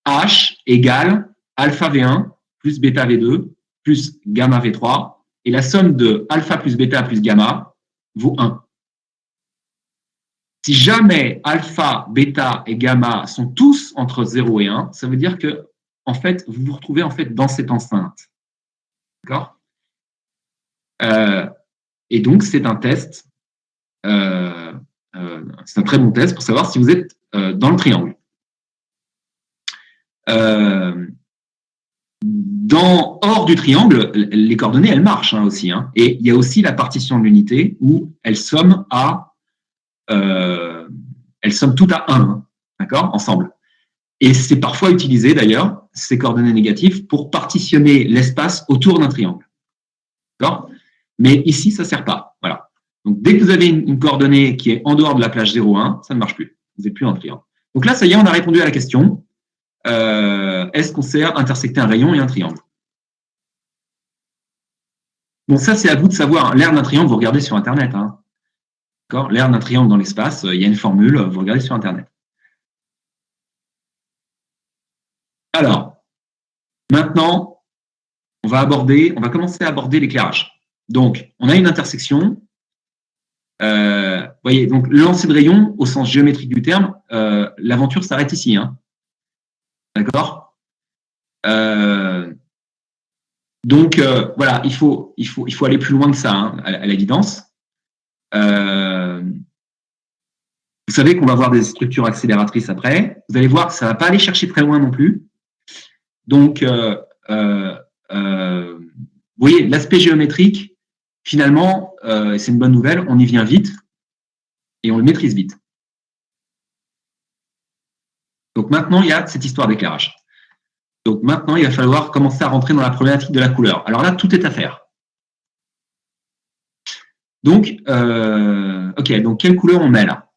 H égale alpha V1 plus bêta V2 plus gamma V3. Et la somme de alpha plus bêta plus gamma vaut 1. Si jamais alpha, bêta et gamma sont tous entre 0 et 1, ça veut dire que en fait, vous vous retrouvez en fait dans cette enceinte. D'accord? Et donc, c'est un test. C'est un très bon test pour savoir si vous êtes dans le triangle. Hors du triangle, les coordonnées, elles marchent aussi. Et il y a aussi la partition de l'unité où elles somment toutes à 1, d'accord, ensemble. Et c'est parfois utilisé, d'ailleurs, ces coordonnées négatives, pour partitionner l'espace autour d'un triangle. D'accord? Mais ici, ça ne sert pas. Voilà. Donc, dès que vous avez une coordonnée qui est en dehors de la plage 0,1, ça ne marche plus. Vous n'êtes plus en triangle. Donc là, ça y est, on a répondu à la question. Est-ce qu'on sait intersecter un rayon et un triangle? Bon, ça, c'est à vous de savoir. L'aire d'un triangle, vous regardez sur Internet. D'accord? L'aire d'un triangle dans l'espace, il y a une formule, vous regardez sur Internet. Alors, Maintenant, on va commencer à aborder l'éclairage. Donc, on a une intersection. Voyez, donc lancer de rayon au sens géométrique du terme, l'aventure s'arrête ici. Hein. D'accord. Donc voilà, il faut aller plus loin que ça, hein, à l'évidence. Vous savez qu'on va voir des structures accélératrices après. Vous allez voir que ça ne va pas aller chercher très loin non plus. Donc, vous voyez, l'aspect géométrique, finalement, c'est une bonne nouvelle, on y vient vite et on le maîtrise vite. Donc maintenant, il y a cette histoire d'éclairage. Donc maintenant, il va falloir commencer à rentrer dans la problématique de la couleur. Alors là, tout est à faire. Donc, ok, donc quelle couleur on met là?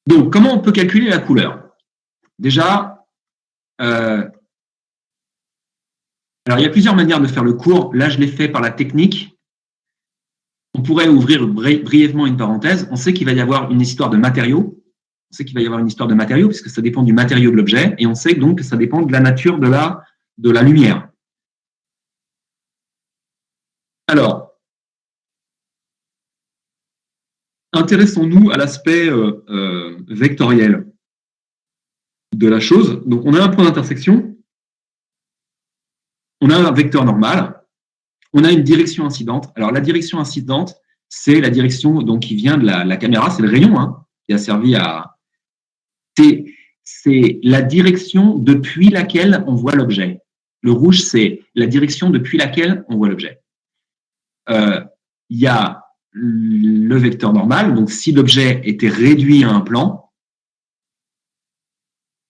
Donc, comment on peut calculer la couleur? Déjà, alors il y a plusieurs manières de faire le cours. Là, je l'ai fait par la technique. On pourrait ouvrir brièvement une parenthèse. On sait qu'il va y avoir une histoire de matériaux. On sait qu'il va y avoir une histoire de matériaux puisque ça dépend du matériau de l'objet. Et on sait donc que ça dépend de la nature de la lumière. Alors, intéressons-nous à l'aspect vectoriel de la chose. Donc, on a un point d'intersection, on a un vecteur normal, on a une direction incidente. Alors, la direction incidente, c'est la direction donc, qui vient de la caméra, c'est le rayon hein, qui a servi à... C'est la direction depuis laquelle on voit l'objet. Le rouge, c'est la direction depuis laquelle on voit l'objet. Il y a le vecteur normal, donc si l'objet était réduit à un plan,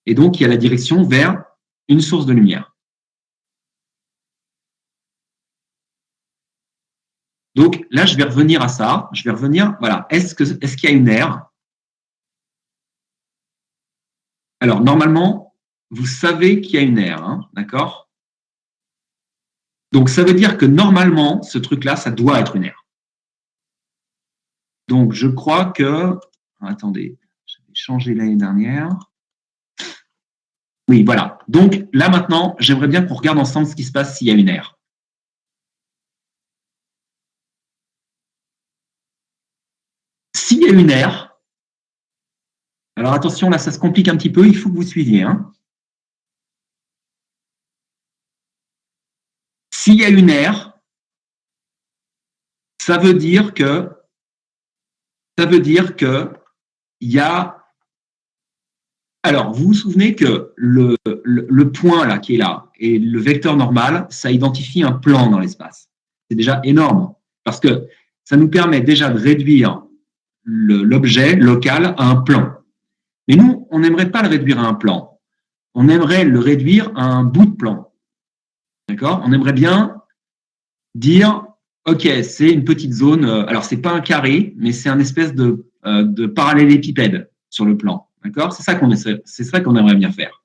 et donc il y a la direction vers une source de lumière. Donc là, je vais revenir à ça. Je vais revenir, voilà, est-ce qu'il y a une aire? Alors, normalement, vous savez qu'il y a une aire, hein, d'accord? Donc, ça veut dire que normalement, ce truc-là, ça doit être une aire. Donc, je crois que... Attendez, j'avais changé l'année dernière. Oui, voilà. Donc, là, maintenant, j'aimerais bien qu'on regarde ensemble ce qui se passe s'il y a une aire. S'il y a une aire, alors attention, là, ça se complique un petit peu, il faut que vous suiviez. Hein. S'il y a une aire, ça veut dire que il y a... Alors, vous vous souvenez que le point là qui est là et le vecteur normal, ça identifie un plan dans l'espace. C'est déjà énorme parce que ça nous permet déjà de réduire l'objet local à un plan. Mais nous, on n'aimerait pas le réduire à un plan. On aimerait le réduire à un bout de plan. D'accord? On aimerait bien dire, OK, c'est une petite zone, alors c'est pas un carré, mais c'est un espèce de parallélépipède sur le plan. D'accord? C'est ça qu'on aimerait bien faire.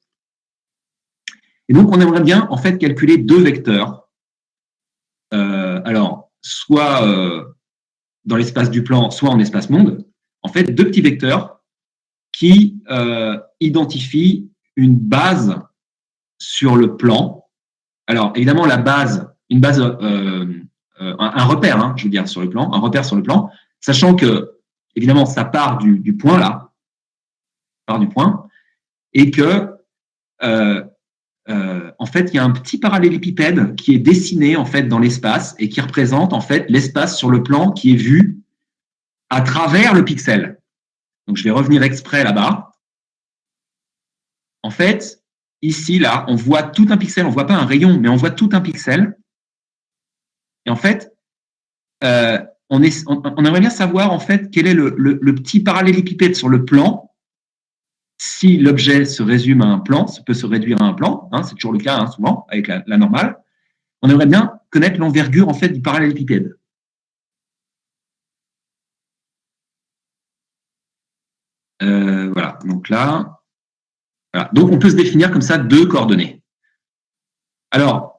Et donc, on aimerait bien, en fait, calculer deux vecteurs. Alors, soit dans l'espace du plan, soit en espace monde. En fait, deux petits vecteurs qui identifient une base sur le plan. Alors, évidemment, la base, une base, un repère, hein, je veux dire, sur le plan, un repère sur le plan, sachant que, évidemment, ça part du point là, part du point, et que, en fait, il y a un petit parallélépipède qui est dessiné, en fait, dans l'espace et qui représente, en fait, l'espace sur le plan qui est vu à travers le pixel. Donc, je vais revenir exprès là-bas. En fait, ici, là, on voit tout un pixel. On ne voit pas un rayon, mais on voit tout un pixel. Et en fait, on aimerait bien savoir, en fait, quel est le petit parallélépipède sur le plan. Si l'objet se résume à un plan, ça peut se réduire à un plan. Hein, c'est toujours le cas, hein, souvent, avec la normale. On aimerait bien connaître l'envergure, en fait, du parallélépipède. Voilà, donc là, voilà. Donc on peut se définir comme ça deux coordonnées. Alors,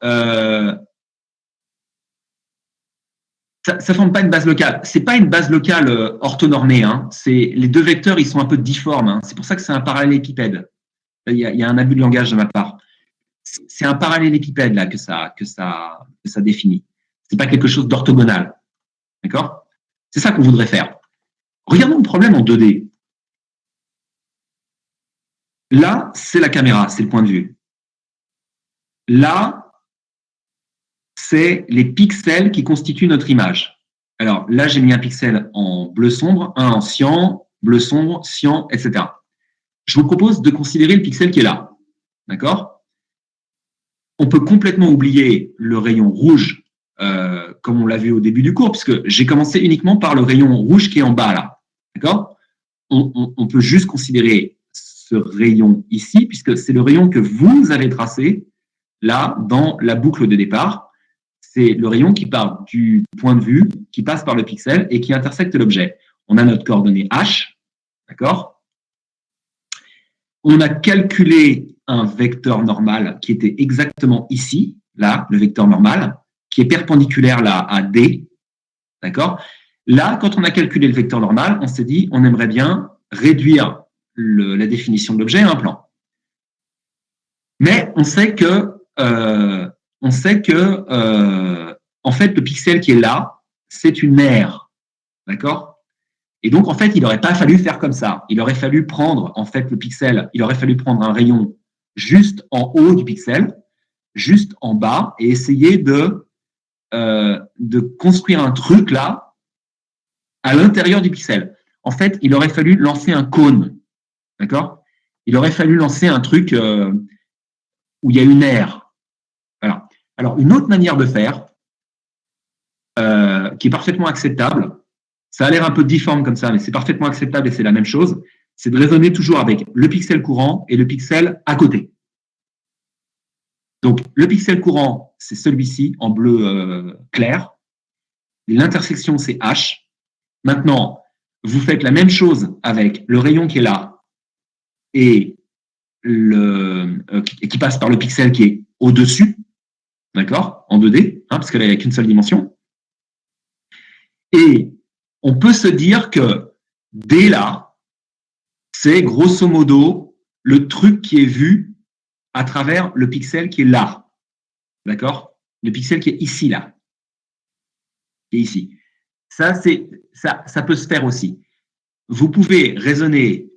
Ça ne forme pas une base locale. C'est pas une base locale orthonormée. Hein. Les deux vecteurs, ils sont un peu difformes. Hein. C'est pour ça que c'est un parallélépipède. Il y a un abus de langage de ma part. C'est un parallélépipède là que ça définit. C'est pas quelque chose d'orthogonal. D'accord? C'est ça qu'on voudrait faire. Regardons le problème en 2D. Là, c'est la caméra, c'est le point de vue. Là, c'est les pixels qui constituent notre image. Alors là, j'ai mis un pixel en bleu sombre, un en cyan, bleu sombre, cyan, etc. Je vous propose de considérer le pixel qui est là. D'accord? On peut complètement oublier le rayon rouge, comme on l'a vu au début du cours, puisque j'ai commencé uniquement par le rayon rouge qui est en bas là. D'accord? On peut juste considérer ce rayon ici, puisque c'est le rayon que vous avez tracé là dans la boucle de départ. C'est le rayon qui part du point de vue, qui passe par le pixel et qui intersecte l'objet. On a notre coordonnée H, d'accord? On a calculé un vecteur normal qui était exactement ici, là, le vecteur normal, qui est perpendiculaire là à D, d'accord? Là, quand on a calculé le vecteur normal, on s'est dit, on aimerait bien réduire la définition de l'objet à un plan. Mais on sait que en fait, le pixel qui est là, c'est une aire, d'accord? Et donc, en fait, il n'aurait pas fallu faire comme ça. Il aurait fallu prendre, en fait, le pixel, il aurait fallu prendre un rayon juste en haut du pixel, juste en bas, et essayer de construire un truc là, à l'intérieur du pixel. En fait, il aurait fallu lancer un cône, d'accord? Il aurait fallu lancer un truc où il y a une aire. Voilà. Alors, une autre manière de faire, qui est parfaitement acceptable, ça a l'air un peu difforme comme ça, mais c'est parfaitement acceptable et c'est la même chose, c'est de raisonner toujours avec le pixel courant et le pixel à côté. Donc, le pixel courant, c'est celui-ci en bleu clair. L'intersection, c'est H. Maintenant, vous faites la même chose avec le rayon qui est là et qui passe par le pixel qui est au-dessus, d'accord, en 2D, hein, parce qu'elle n'a qu'une seule dimension. Et on peut se dire que D là, c'est grosso modo le truc qui est vu à travers le pixel qui est là. D'accord? Le pixel qui est ici, là. Qui est ici. Ça peut se faire aussi. Vous pouvez raisonner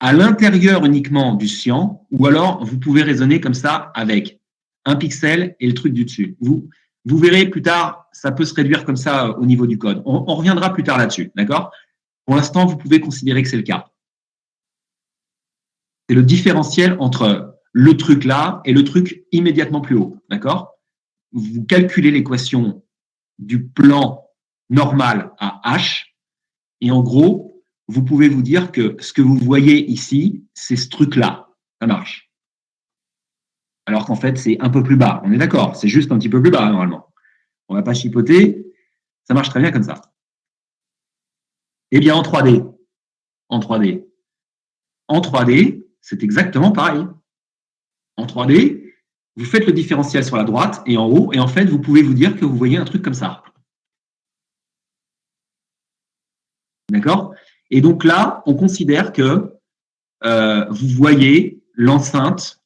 à l'intérieur uniquement du cyan, ou alors vous pouvez raisonner comme ça avec un pixel et le truc du dessus. Vous verrez plus tard, ça peut se réduire comme ça au niveau du code. On reviendra plus tard là-dessus, d'accord? Pour l'instant, vous pouvez considérer que c'est le cas. C'est le différentiel entre le truc là et le truc immédiatement plus haut, d'accord? Vous calculez l'équation du plan normal à H, et en gros, vous pouvez vous dire que ce que vous voyez ici, c'est ce truc-là. Ça marche. Alors qu'en fait, c'est un peu plus bas. On est d'accord, c'est juste un petit peu plus bas, normalement. On ne va pas chipoter. Ça marche très bien comme ça. Eh bien, en 3D, c'est exactement pareil. En 3D, vous faites le différentiel sur la droite et en haut, et en fait, vous pouvez vous dire que vous voyez un truc comme ça. D'accord? Et donc là, on considère que vous voyez l'enceinte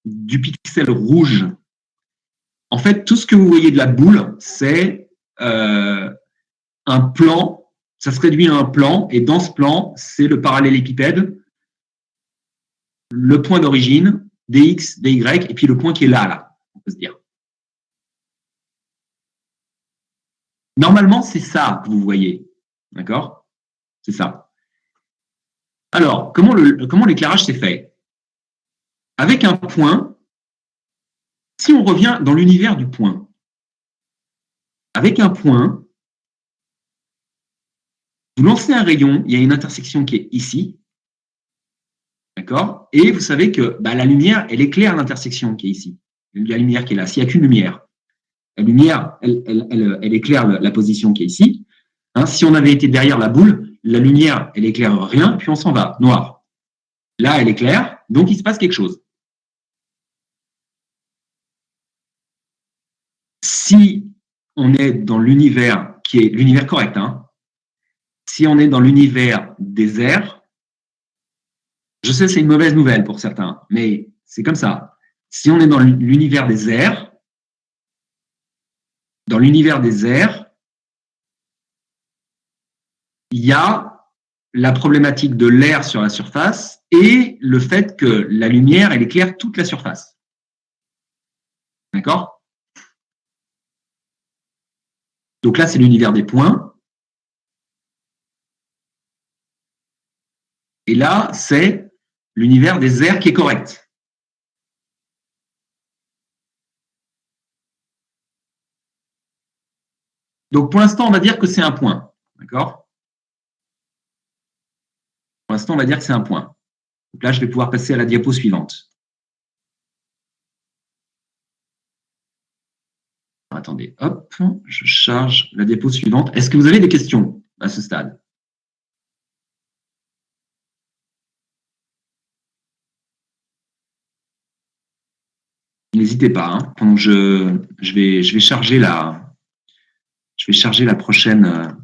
du pixel rouge. En fait, tout ce que vous voyez de la boule, c'est un plan, ça se réduit à un plan, et dans ce plan, c'est le parallélépipède, le point d'origine, dx, dy, et puis le point qui est là, on peut se dire. Normalement, c'est ça que vous voyez. D'accord? C'est ça. Alors, comment l'éclairage s'est fait? Avec un point, si on revient dans l'univers du point, avec un point, vous lancez un rayon, il y a une intersection qui est ici, d'accord? Et vous savez que la lumière, elle éclaire l'intersection qui est ici. Il y a la lumière qui est là. S'il n'y a qu'une lumière, la lumière, elle éclaire la position qui est ici. Hein, si on avait été derrière la boule, la lumière, elle éclaire rien, puis on s'en va, noir. Là, elle éclaire, donc il se passe quelque chose. Si on est dans l'univers qui est l'univers correct, hein, si on est dans l'univers des airs, je sais c'est une mauvaise nouvelle pour certains, mais c'est comme ça. Si on est dans l'univers des airs, il y a la problématique de l'air sur la surface et le fait que la lumière, elle éclaire toute la surface. D'accord? Donc là, c'est l'univers des points. Et là, c'est l'univers des airs qui est correct. Donc pour l'instant, on va dire que c'est un point. D'accord? Pour l'instant, on va dire que c'est un point. Donc là, je vais pouvoir passer à la diapo suivante. Attendez, hop, je charge la diapo suivante. Est-ce que vous avez des questions à ce stade? N'hésitez pas. Hein. Donc je vais charger la prochaine.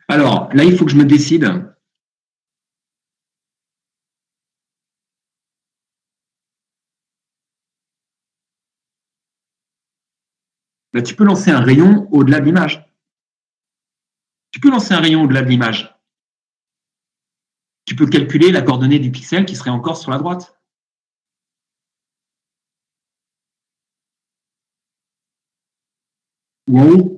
Alors, là, il faut que je me décide. Là, tu peux lancer un rayon au-delà de l'image. Tu peux lancer un rayon au-delà de l'image. Tu peux calculer la coordonnée du pixel qui serait encore sur la droite. Ou en haut.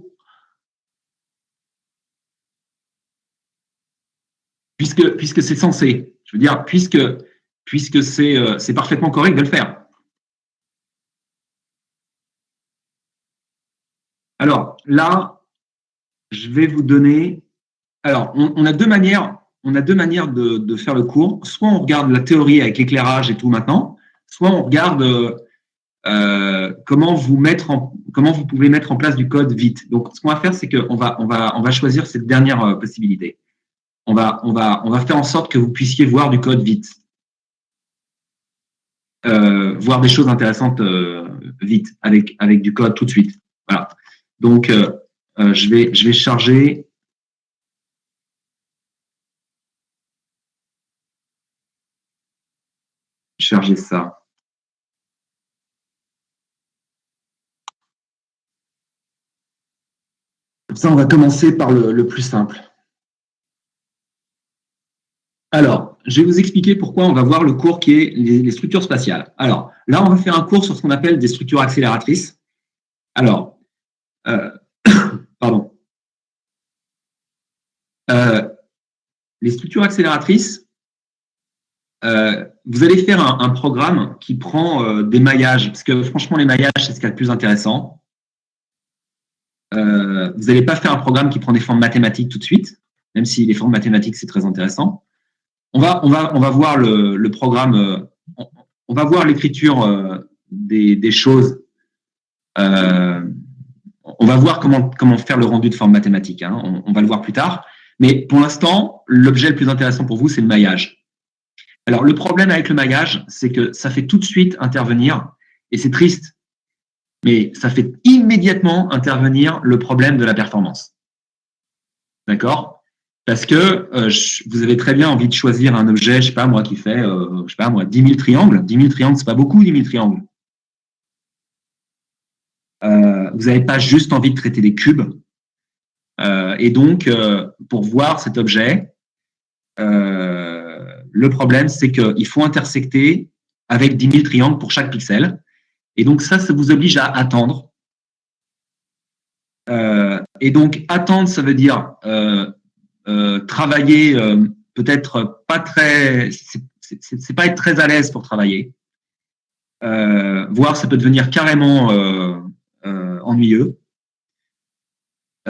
Puisque c'est censé. Je veux dire, puisque c'est parfaitement correct de le faire. Alors, là, je vais vous donner. Alors, on a deux manières de faire le cours. Soit on regarde la théorie avec l'éclairage et tout maintenant, soit on regarde comment vous pouvez mettre en place du code vite. Donc, ce qu'on va faire, c'est qu'on va choisir cette dernière possibilité. On va faire en sorte que vous puissiez voir du code vite, voir des choses intéressantes vite avec du code tout de suite. Voilà. Donc, je vais charger. Charger ça. Comme ça, on va commencer par le plus simple. Alors, je vais vous expliquer pourquoi on va voir le cours qui est les structures spatiales. Alors, là, on va faire un cours sur ce qu'on appelle des structures accélératrices. Alors, pardon. Les structures accélératrices, vous allez faire un programme qui prend des maillages, parce que franchement, les maillages, c'est ce qui est le plus intéressant. Vous n'allez pas faire un programme qui prend des formes mathématiques tout de suite, même si les formes mathématiques, c'est très intéressant. On va voir le programme, on va voir l'écriture des choses. On va voir comment faire le rendu de forme mathématique. Hein. On va le voir plus tard. Mais pour l'instant, l'objet le plus intéressant pour vous, c'est le maillage. Alors, le problème avec le maillage, c'est que ça fait tout de suite intervenir, et c'est triste, mais ça fait immédiatement intervenir le problème de la performance. D'accord? Parce que vous avez très bien envie de choisir un objet, je sais pas moi, qui fait, 10 000 triangles. 10 000 triangles, c'est pas beaucoup, 10 000 triangles. Vous n'avez pas juste envie de traiter des cubes. Et donc, pour voir cet objet, le problème, c'est qu'il faut intersecter avec 10 000 triangles pour chaque pixel. Et donc, ça vous oblige à attendre. Et donc, attendre, ça veut dire travailler peut-être pas très… C'est pas être très à l'aise pour travailler. Voire, ça peut devenir carrément ennuyeux.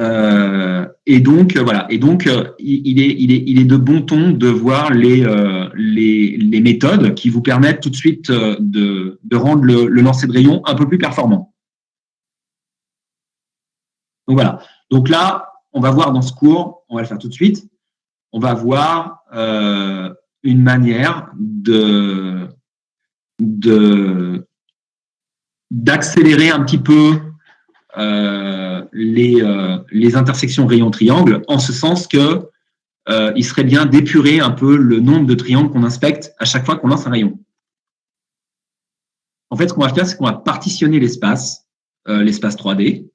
Voilà. Et donc, il est de bon ton de voir les méthodes qui vous permettent tout de suite de rendre le lancer de rayon un peu plus performant. Donc voilà. Donc là, on va voir dans ce cours, on va le faire tout de suite. On va voir une manière d'accélérer un petit peu les intersections rayon-triangle, en ce sens que il serait bien d'épurer un peu le nombre de triangles qu'on inspecte à chaque fois qu'on lance un rayon. En fait, ce qu'on va faire, c'est qu'on va partitionner l'espace 3D.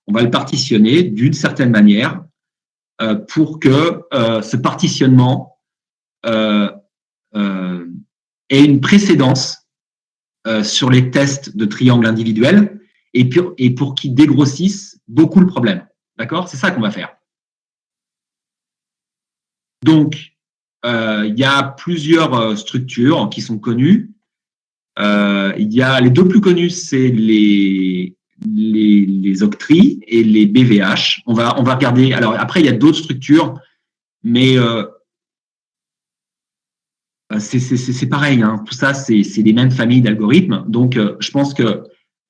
On va le partitionner d'une certaine manière pour que ce partitionnement ait une précédence sur les tests de triangles individuels et pour qu'ils dégrossissent beaucoup le problème. D'accord? C'est ça qu'on va faire. Donc, il y a plusieurs structures qui sont connues. Il y a les deux plus connus, c'est les octries et les BVH. On va regarder. Alors après, il y a d'autres structures, mais c'est pareil. Hein. Tout ça, c'est les mêmes familles d'algorithmes. Donc, je pense que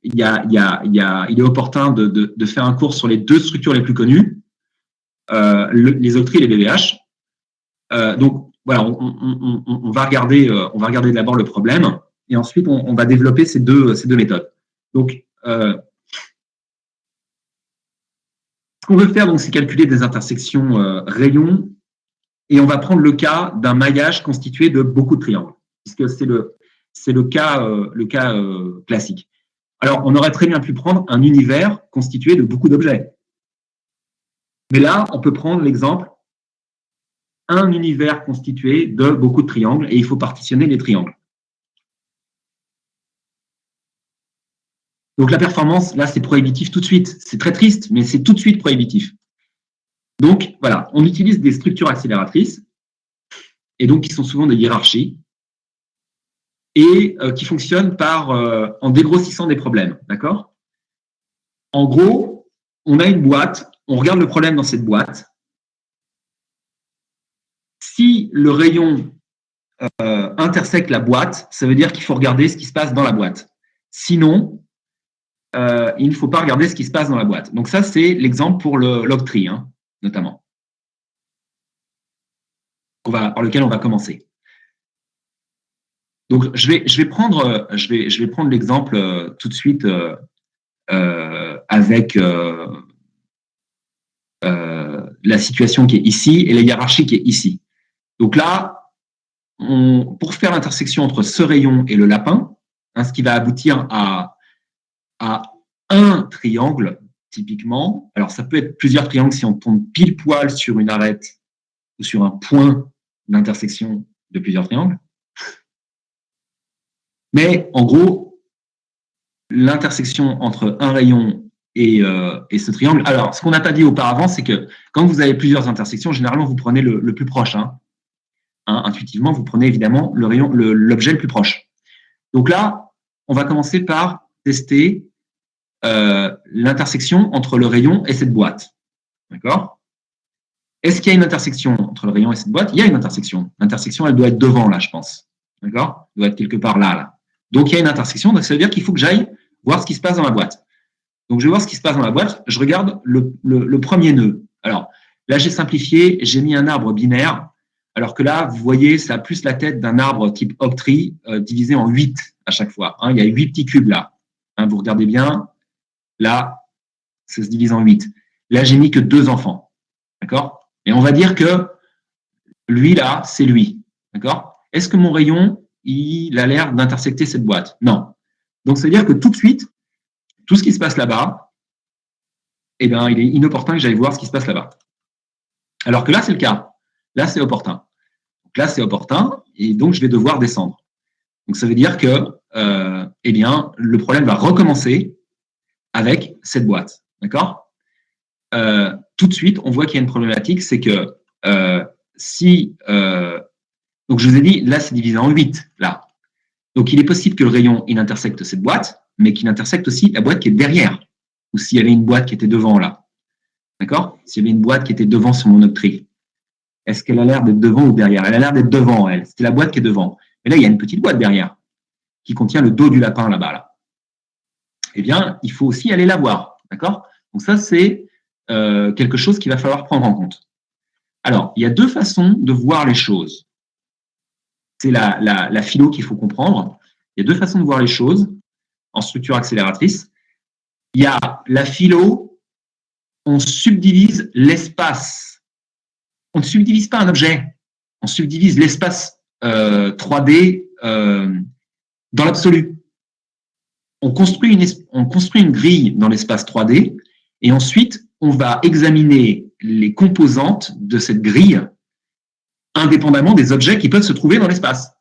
il est opportun de faire un cours sur les deux structures les plus connues, les octries et les BVH. Donc voilà, on va regarder d'abord le problème et ensuite on va développer ces deux méthodes. Donc ce qu'on veut faire, donc, c'est calculer des intersections rayons, et on va prendre le cas d'un maillage constitué de beaucoup de triangles, puisque c'est le cas classique. Alors, on aurait très bien pu prendre un univers constitué de beaucoup d'objets. Mais là, on peut prendre l'exemple un univers constitué de beaucoup de triangles, et il faut partitionner les triangles. Donc la performance, là, c'est prohibitif tout de suite. C'est très triste, mais c'est tout de suite prohibitif. Donc voilà, on utilise des structures accélératrices, et donc qui sont souvent des hiérarchies, et qui fonctionnent en dégrossissant des problèmes. D'accord? En gros, on a une boîte, on regarde le problème dans cette boîte. Si le rayon intersecte la boîte, ça veut dire qu'il faut regarder ce qui se passe dans la boîte. Sinon, il ne faut pas regarder ce qui se passe dans la boîte. Donc ça, c'est l'exemple pour l'octree, hein, notamment, par lequel on va commencer. Donc, je vais prendre l'exemple tout de suite avec la situation qui est ici et la hiérarchie qui est ici. Donc là, pour faire l'intersection entre ce rayon et le lapin, hein, ce qui va aboutir à un triangle, typiquement. Alors, ça peut être plusieurs triangles si on tombe pile poil sur une arête ou sur un point d'intersection de plusieurs triangles. Mais en gros, l'intersection entre un rayon et ce triangle. Alors, ce qu'on n'a pas dit auparavant, c'est que quand vous avez plusieurs intersections, généralement, vous prenez le plus proche. Hein. Intuitivement, vous prenez évidemment l'objet le plus proche. Donc là, on va commencer par tester l'intersection entre le rayon et cette boîte. D'accord? Est-ce qu'il y a une intersection entre le rayon et cette boîte? Il y a une intersection. L'intersection, elle doit être devant, là, je pense. D'accord? Elle doit être quelque part là. Donc, il y a une intersection. Donc, ça veut dire qu'il faut que j'aille voir ce qui se passe dans la boîte. Donc, je vais voir ce qui se passe dans la boîte. Je regarde le premier nœud. Alors, là, j'ai simplifié. J'ai mis un arbre binaire. Alors que là, vous voyez, ça a plus la tête d'un arbre type octree divisé en 8 à chaque fois. Hein, il y a 8 petits cubes là. Hein, vous regardez bien. Là, ça se divise en 8. Là, j'ai mis que 2 enfants. D'accord? Et on va dire que lui, là, c'est lui. D'accord? Est-ce que mon rayon, il a l'air d'intersecter cette boîte? Non. Donc, ça veut dire que tout de suite, tout ce qui se passe là-bas, eh bien, il est inopportun que j'aille voir ce qui se passe là-bas. Alors que là, c'est le cas. Là, c'est opportun. Donc là, c'est opportun, et donc je vais devoir descendre. Donc, ça veut dire que eh bien, le problème va recommencer avec cette boîte. D'accord? Tout de suite, on voit qu'il y a une problématique, c'est que donc je vous ai dit, là, c'est divisé en 8, là. Donc, il est possible que le rayon, il intersecte cette boîte, mais qu'il intersecte aussi la boîte qui est derrière, ou s'il y avait une boîte qui était devant, là. D'accord? S'il y avait une boîte qui était devant sur mon octree, est-ce qu'elle a l'air d'être devant ou derrière? Elle a l'air d'être devant, elle. C'est la boîte qui est devant. Mais là, il y a une petite boîte derrière qui contient le dos du lapin là-bas. Là. Eh bien, il faut aussi aller la voir. D'accord? Donc ça, c'est quelque chose qu'il va falloir prendre en compte. Alors, il y a deux façons de voir les choses. C'est la philo qu'il faut comprendre. Il y a deux façons de voir les choses en structure accélératrice. Il y a la philo, on subdivise l'espace. On ne subdivise pas un objet, on subdivise l'espace 3D dans l'absolu. On construit une grille dans l'espace 3D et ensuite, on va examiner les composantes de cette grille indépendamment des objets qui peuvent se trouver dans l'espace.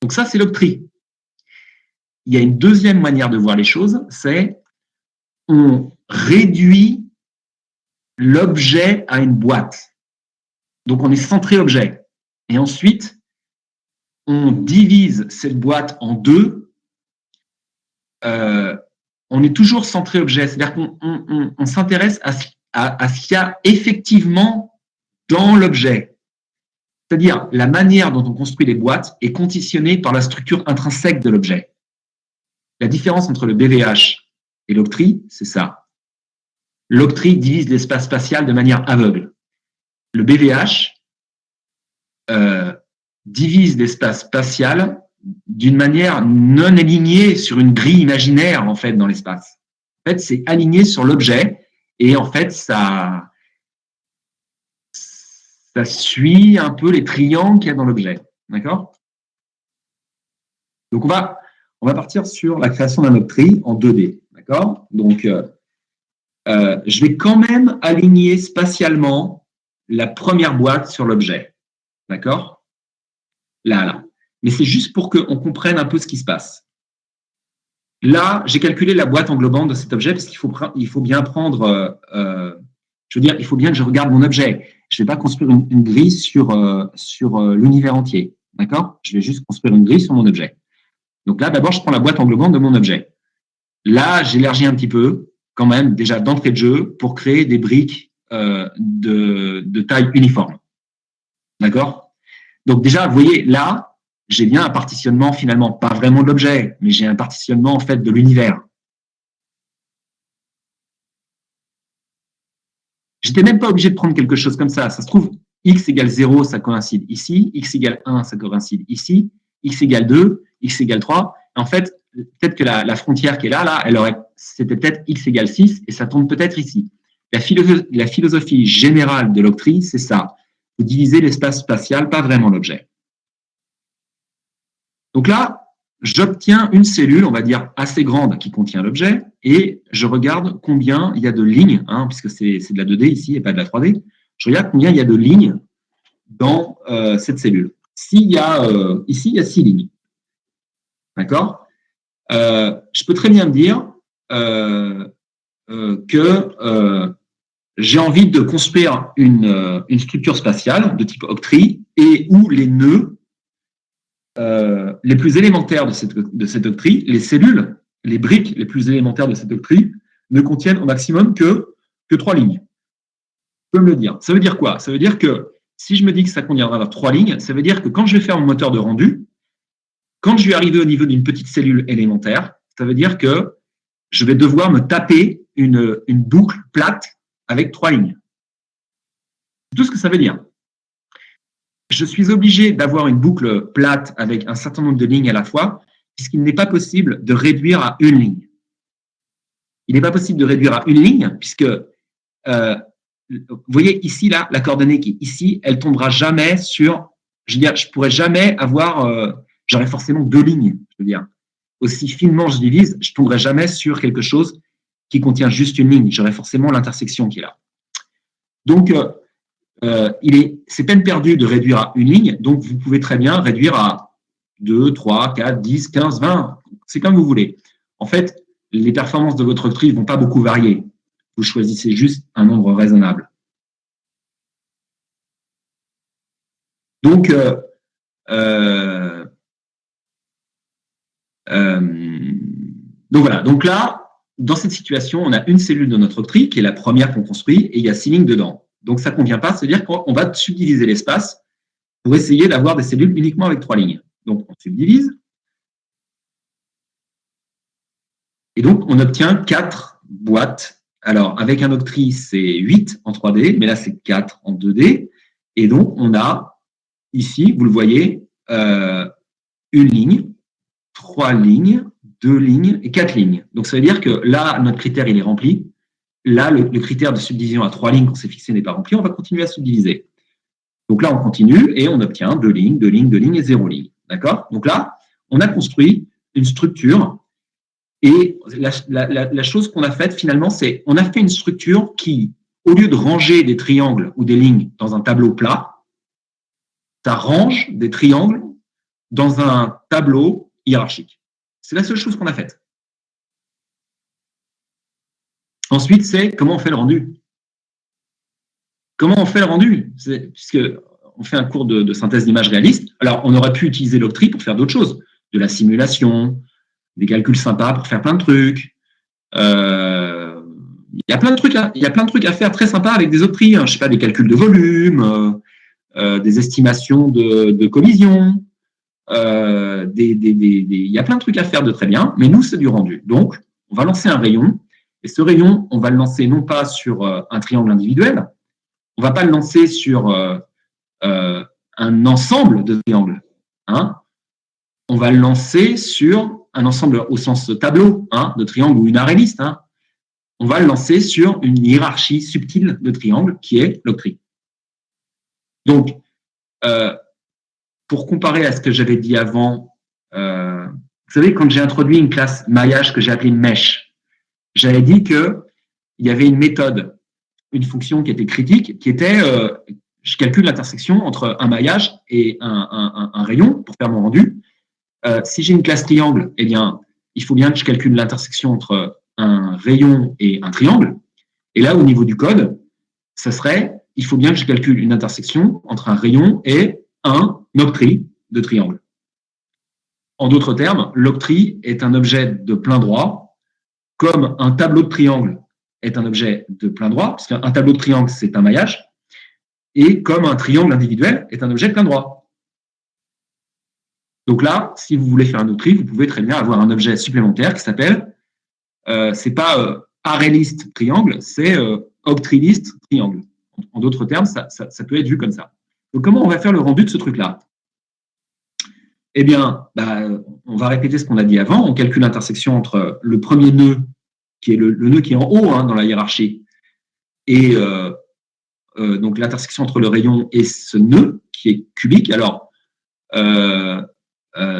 Donc ça, c'est l'octree. Il y a une deuxième manière de voir les choses, c'est on réduit l'objet à une boîte. Donc on est centré objet. Et ensuite, on divise cette boîte en deux. On est toujours centré objet, c'est-à-dire qu'on s'intéresse à ce qu'il y a effectivement dans l'objet. C'est-à-dire la manière dont on construit les boîtes est conditionnée par la structure intrinsèque de l'objet. La différence entre le BVH et l'octree, c'est ça. L'octree divise l'espace spatial de manière aveugle. Le BVH divise l'espace spatial d'une manière non alignée sur une grille imaginaire, en fait, dans l'espace. En fait, c'est aligné sur l'objet et en fait, ça suit un peu les triangles qu'il y a dans l'objet. D'accord? Donc, on va partir sur la création d'un octree en 2D. D'accord? Donc, je vais quand même aligner spatialement la première boîte sur l'objet. D'accord? Là. Mais c'est juste pour qu'on comprenne un peu ce qui se passe. Là, j'ai calculé la boîte englobante de cet objet parce qu'il faut bien prendre, je veux dire, il faut bien que je regarde mon objet. Je ne vais pas construire une grille sur l'univers entier. D'accord? Je vais juste construire une grille sur mon objet. Donc là, d'abord, je prends la boîte englobante de mon objet. Là, j'élargis un petit peu, quand même, déjà d'entrée de jeu, pour créer des briques de taille uniforme. D'accord? Donc déjà, vous voyez, là, j'ai bien un partitionnement finalement, pas vraiment de l'objet, mais j'ai un partitionnement en fait de l'univers. J'étais même pas obligé de prendre quelque chose comme ça. Ça se trouve, x égale 0, ça coïncide ici, x égale 1, ça coïncide ici, x égale 2, x égale 3. En fait, peut-être que la frontière qui est là, c'était peut-être x égale 6 et ça tombe peut-être ici. La philosophie générale de l'octree, c'est ça. Vous divisez l'espace spatial, pas vraiment l'objet. Donc là, j'obtiens une cellule, on va dire, assez grande qui contient l'objet et je regarde combien il y a de lignes, puisque c'est de la 2D ici et pas de la 3D. Je regarde combien il y a de lignes dans cette cellule. Ici, il y a 6 lignes. D'accord? Je peux très bien me dire que j'ai envie de construire une structure spatiale de type octree et où les nœuds les plus élémentaires de cette octree, les cellules, les briques les plus élémentaires de cette octree ne contiennent au maximum que 3 lignes. Je peux me le dire. Ça veut dire quoi? Ça veut dire que si je me dis que ça contiendra 3 lignes, ça veut dire que quand je vais faire mon moteur de rendu, quand je vais arriver au niveau d'une petite cellule élémentaire, ça veut dire que je vais devoir me taper une boucle plate avec 3 lignes. C'est tout ce que ça veut dire. Je suis obligé d'avoir une boucle plate avec un certain nombre de lignes à la fois, puisqu'il n'est pas possible de réduire à une ligne. Il n'est pas possible de réduire à une ligne, puisque, vous voyez ici, là, la coordonnée qui est ici, elle tombera jamais sur, je veux dire, je pourrais jamais avoir, j'aurais forcément 2 lignes, je veux dire. Aussi finement je divise, je tomberai jamais sur quelque chose qui contient juste une ligne. J'aurai forcément l'intersection qui est là. Donc, c'est peine perdue de réduire à une ligne, donc vous pouvez très bien réduire à 2, 3, 4, 10, 15, 20, c'est comme vous voulez. En fait, les performances de votre octree ne vont pas beaucoup varier. Vous choisissez juste un nombre raisonnable. Donc, voilà. Donc là, dans cette situation, on a une cellule de notre octrie, qui est la première qu'on construit, et il y a 6 lignes dedans. Donc, ça ne convient pas, c'est-à-dire qu'on va subdiviser l'espace pour essayer d'avoir des cellules uniquement avec 3 lignes. Donc, on subdivise. Et donc, on obtient 4 boîtes. Alors, avec un octrie, c'est 8 en 3D, mais là, c'est 4 en 2D. Et donc, on a ici, vous le voyez, une ligne, 3 lignes, 2 lignes et 4 lignes. Donc, ça veut dire que là, notre critère, il est rempli. Là, le critère de subdivision à 3 lignes qu'on s'est fixé n'est pas rempli. On va continuer à subdiviser. Donc là, on continue et on obtient 2 lignes, 2 lignes, 2 lignes et 0 ligne. D'accord? Donc là, on a construit une structure. Et la chose qu'on a faite finalement, c'est on a fait une structure qui, au lieu de ranger des triangles ou des lignes dans un tableau plat, ça range des triangles dans un tableau hiérarchique. C'est la seule chose qu'on a faite. Ensuite, c'est comment on fait le rendu. Comment on fait le rendu? Puisque on fait un cours de synthèse d'images réalistes. Alors, on aurait pu utiliser l'octrie pour faire d'autres choses, de la simulation, des calculs sympas pour faire plein de trucs. Il y a plein de trucs à faire très sympas avec des octries. Hein. Je sais pas, des calculs de volume, des estimations de collision. Il y a plein de trucs à faire de très bien, mais nous, c'est du rendu. Donc, on va lancer un rayon, et ce rayon, on va le lancer non pas sur un triangle individuel, on ne va pas le lancer sur un ensemble de triangles. Hein. On va le lancer sur un ensemble au sens tableau de triangle ou une arrêt liste. Hein. On va le lancer sur une hiérarchie subtile de triangles qui est l'octrie. Donc, pour comparer à ce que j'avais dit avant, vous savez, quand j'ai introduit une classe maillage que j'ai appelée mesh, j'avais dit qu'il y avait une méthode, une fonction qui était critique, qui était je calcule l'intersection entre un maillage et un rayon pour faire mon rendu. Si j'ai une classe triangle, eh bien, il faut bien que je calcule l'intersection entre un rayon et un triangle. Et là, au niveau du code, ça serait, il faut bien que je calcule une intersection entre un rayon et un octrie de triangle. En d'autres termes, l'octrie est un objet de plein droit, comme un tableau de triangle est un objet de plein droit, parce qu'un tableau de triangle, c'est un maillage, et comme un triangle individuel est un objet de plein droit. Donc là, si vous voulez faire un octrie, vous pouvez très bien avoir un objet supplémentaire qui s'appelle, c'est pas array list triangle, c'est octrie list triangle. En d'autres termes, ça peut être vu comme ça. Donc comment on va faire le rendu de ce truc-là? Eh bien, on va répéter ce qu'on a dit avant. On calcule l'intersection entre le premier nœud, qui est le nœud qui est en haut dans la hiérarchie, et donc l'intersection entre le rayon et ce nœud qui est cubique. Alors,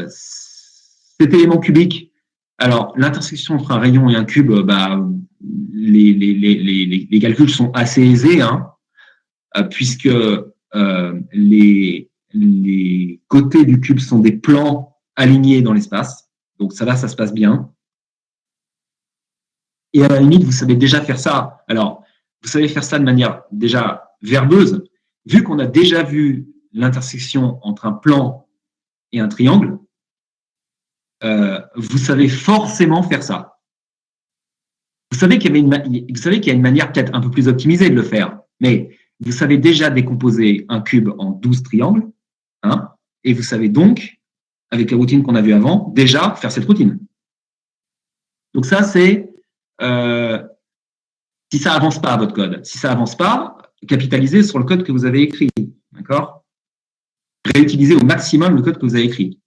cet élément cubique, alors l'intersection entre un rayon et un cube, les calculs sont assez aisés, puisque les côtés du cube sont des plans alignés dans l'espace. Donc ça se passe bien. Et à la limite, vous savez déjà faire ça. Alors, vous savez faire ça de manière déjà verbeuse. Vu qu'on a déjà vu l'intersection entre un plan et un triangle, vous savez forcément faire ça. Vous savez qu'il y a une manière peut-être un peu plus optimisée de le faire, mais vous savez déjà décomposer un cube en 12 triangles, et vous savez donc, avec la routine qu'on a vue avant, déjà faire cette routine. Donc ça, c'est si ça avance pas votre code. Si ça avance pas, capitalisez sur le code que vous avez écrit, d'accord? Réutilisez au maximum le code que vous avez écrit.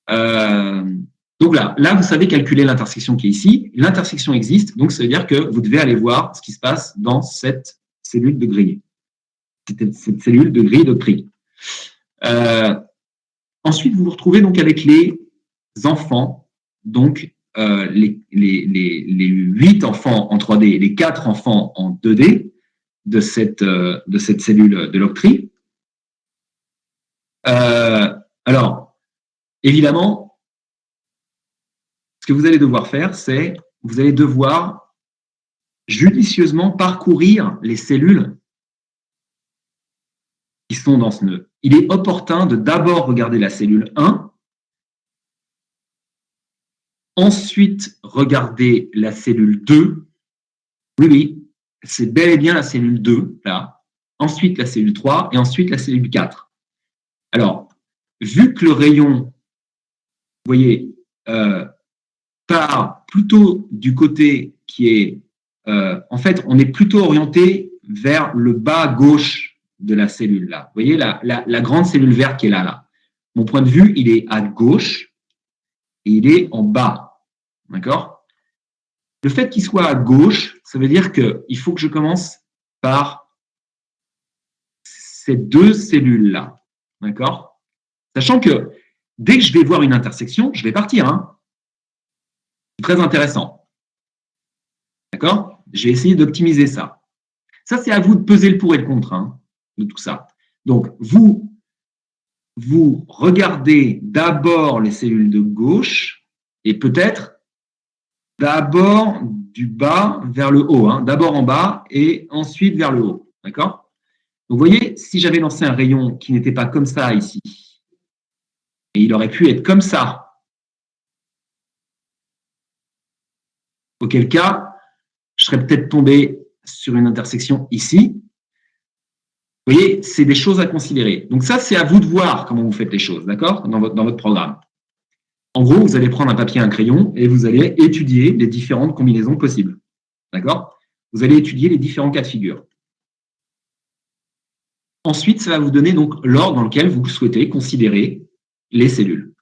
Donc là, vous savez calculer l'intersection qui est ici. L'intersection existe, donc ça veut dire que vous devez aller voir ce qui se passe dans cette cellule de grille. Cette cellule de grille d'octrie. Ensuite, vous vous retrouvez donc avec les enfants, donc les 8 enfants en 3D et les 4 enfants en 2D de cette cellule de l'octrie. Alors, évidemment, ce que vous allez devoir faire, c'est vous allez devoir judicieusement parcourir les cellules qui sont dans ce nœud. Il est opportun de d'abord regarder la cellule 1 Ensuite, regardez la cellule 2. Oui, c'est bel et bien la cellule 2, là. Ensuite, la cellule 3 et ensuite la cellule 4. Alors, vu que le rayon, vous voyez, part plutôt du côté qui est… en fait, on est plutôt orienté vers le bas gauche de la cellule, là. Vous voyez, la grande cellule verte qui est là, là. Mon point de vue, il est à gauche et il est en bas. D'accord? Le fait qu'il soit à gauche, ça veut dire qu'il faut que je commence par ces deux cellules-là. D'accord? Sachant que dès que je vais voir une intersection, je vais partir. Hein. C'est très intéressant. D'accord? Je vais essayer d'optimiser ça. Ça, c'est à vous de peser le pour et le contre hein, de tout ça. Donc, vous regardez d'abord les cellules de gauche et peut-être d'abord du bas vers le haut. Hein. D'abord en bas et ensuite vers le haut. D'accord? Donc, vous voyez, si j'avais lancé un rayon qui n'était pas comme ça ici, et il aurait pu être comme ça, auquel cas, je serais peut-être tombé sur une intersection ici. Vous voyez, c'est des choses à considérer. Donc ça, c'est à vous de voir comment vous faites les choses, d'accord, dans votre programme. En gros, vous allez prendre un papier et un crayon et vous allez étudier les différentes combinaisons possibles, d'accord? Vous allez étudier les différents cas de figure. Ensuite, ça va vous donner donc l'ordre dans lequel vous souhaitez considérer les cellules.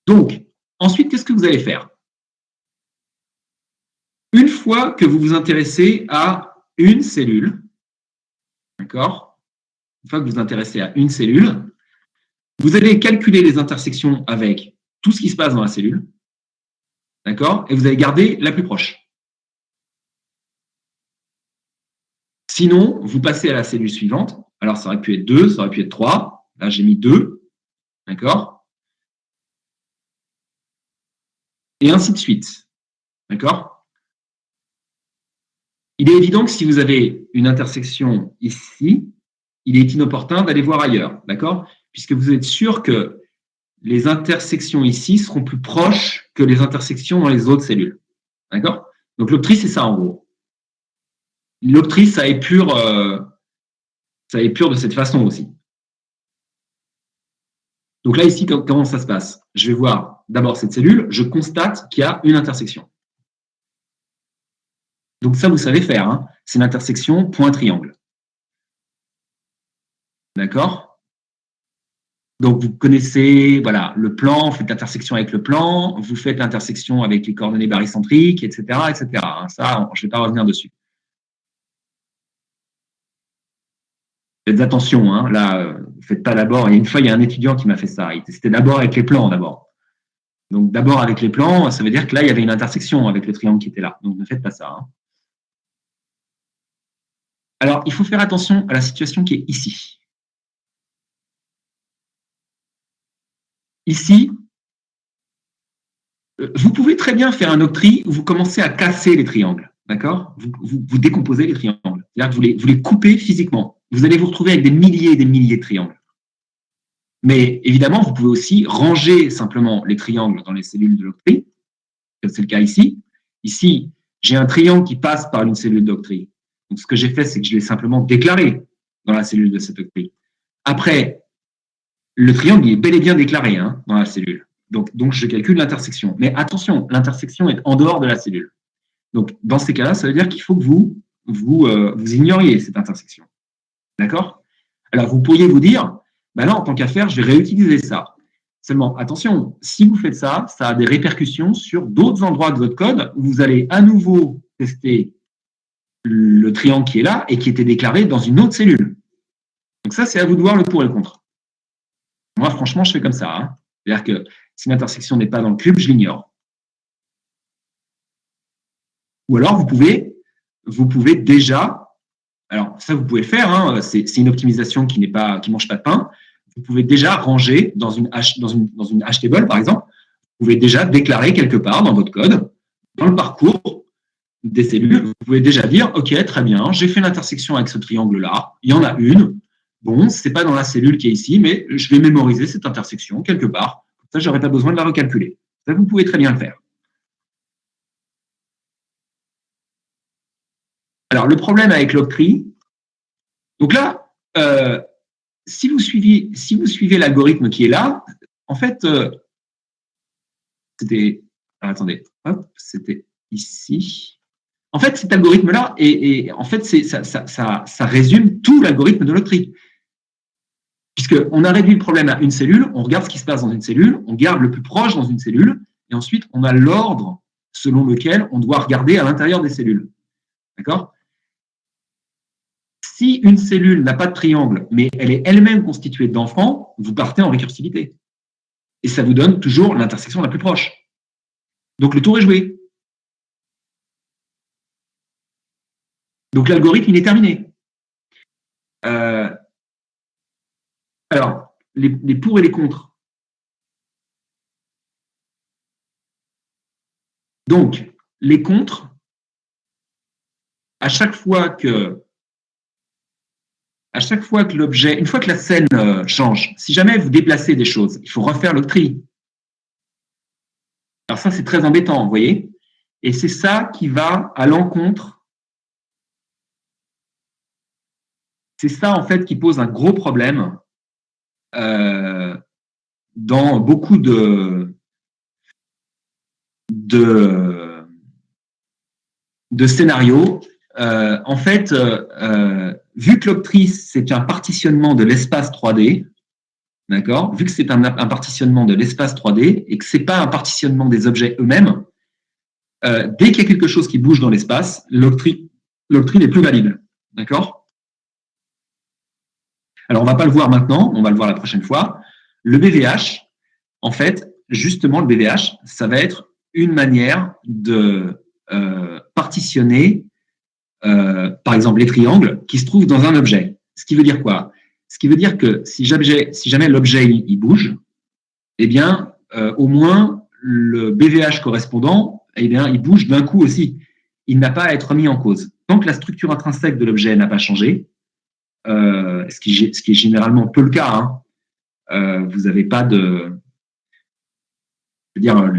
Donc, ensuite, qu'est-ce que vous allez faire? Une fois que vous vous intéressez à une cellule, d'accord? Une fois que vous vous intéressez à une cellule, vous allez calculer les intersections avec tout ce qui se passe dans la cellule, d'accord? Et vous allez garder la plus proche. Sinon, vous passez à la cellule suivante. Alors, ça aurait pu être 2, ça aurait pu être 3. Là, j'ai mis 2, d'accord? Et ainsi de suite, d'accord? Il est évident que si vous avez une intersection ici, il est inopportun d'aller voir ailleurs, d'accord? Puisque vous êtes sûr que les intersections ici seront plus proches que les intersections dans les autres cellules, d'accord? Donc, l'octree, c'est ça en gros. L'octree, ça épure de cette façon aussi. Donc là, ici, comment ça se passe? Je vais voir d'abord cette cellule, je constate qu'il y a une intersection. Donc ça, vous savez faire, hein. C'est l'intersection point-triangle. D'accord? Donc vous connaissez voilà, le plan, vous faites l'intersection avec le plan, vous faites l'intersection avec les coordonnées barycentriques, etc. etc. Ça, je ne vais pas revenir dessus. Faites attention, hein, là, faites pas d'abord. Il y a une fois, il y a un étudiant qui m'a fait ça. Il testait d'abord avec les plans, d'abord. Donc, d'abord avec les plans, ça veut dire que là, il y avait une intersection avec le triangle qui était là. Donc, ne faites pas ça. Hein. Alors, il faut faire attention à la situation qui est ici. Ici, vous pouvez très bien faire un octree où vous commencez à casser les triangles. D'accord? Vous décomposez les triangles. C'est-à-dire que vous les coupez physiquement. Vous allez vous retrouver avec des milliers et des milliers de triangles. Mais évidemment, vous pouvez aussi ranger simplement les triangles dans les cellules de l'octree. C'est le cas ici. Ici, j'ai un triangle qui passe par une cellule d'octree. Donc, ce que j'ai fait, c'est que je l'ai simplement déclaré dans la cellule de cette octree. Après, le triangle il est bel et bien déclaré hein, dans la cellule. Donc, je calcule l'intersection. Mais attention, l'intersection est en dehors de la cellule. Donc, dans ces cas-là, ça veut dire qu'il faut que vous ignoriez cette intersection. D'accord? Alors, vous pourriez vous dire, ben là, en tant qu'affaire, je vais réutiliser ça. Seulement, attention, si vous faites ça, ça a des répercussions sur d'autres endroits de votre code où vous allez à nouveau tester le triangle qui est là et qui était déclaré dans une autre cellule. Donc ça, c'est à vous de voir le pour et le contre. Moi, franchement, je fais comme ça. Hein. C'est-à-dire que si l'intersection n'est pas dans le cube, je l'ignore. Ou alors, vous pouvez déjà, alors ça, vous pouvez faire, hein, c'est une optimisation qui mange pas de pain. Vous pouvez déjà ranger dans une hash table, par exemple, vous pouvez déjà déclarer quelque part dans votre code, dans le parcours des cellules, vous pouvez déjà dire, OK, très bien, j'ai fait l'intersection avec ce triangle-là, il y en a une, Bon, c'est pas dans la cellule qui est ici, mais je vais mémoriser cette intersection quelque part. Ça, j'aurais pas besoin de la recalculer. Ça, vous pouvez très bien le faire. Alors, le problème avec l'octree, donc là, si vous suivez l'algorithme qui est là, en fait, c'était, attendez, hop, c'était ici. En fait, cet algorithme-là, en fait, ça résume tout l'algorithme de l'octree. Puisqu'on a réduit le problème à une cellule, on regarde ce qui se passe dans une cellule, on garde le plus proche dans une cellule, et ensuite, on a l'ordre selon lequel on doit regarder à l'intérieur des cellules. D'accord? Si une cellule n'a pas de triangle, mais elle est elle-même constituée d'enfants, vous partez en récursivité. Et ça vous donne toujours l'intersection la plus proche. Donc, le tour est joué. Donc, l'algorithme, il est terminé. Alors, les pour et les contre. Donc, les contre, à chaque fois que l'objet, une fois que la scène change, si jamais vous déplacez des choses, il faut refaire l'octree. Alors ça, c'est très embêtant, vous voyez. Et c'est ça qui va à l'encontre. C'est ça, en fait, qui pose un gros problème dans beaucoup de scénarios. En fait, vu que l'octree, c'est un partitionnement de l'espace 3D, d'accord, vu que c'est un partitionnement de l'espace 3D et que ce n'est pas un partitionnement des objets eux-mêmes, dès qu'il y a quelque chose qui bouge dans l'espace, l'octree n'est plus valide. D'accord? Alors, on ne va pas le voir maintenant, on va le voir la prochaine fois. Le BVH, en fait, justement, le BVH, ça va être une manière de partitionner, par exemple, les triangles qui se trouvent dans un objet. Ce qui veut dire quoi? Ce qui veut dire que si jamais l'objet il bouge, eh bien, au moins, le BVH correspondant, eh bien, il bouge d'un coup aussi. Il n'a pas à être mis en cause. Tant que la structure intrinsèque de l'objet n'a pas changé, ce qui est généralement peu le cas, hein, vous n'avez pas de... Je veux dire,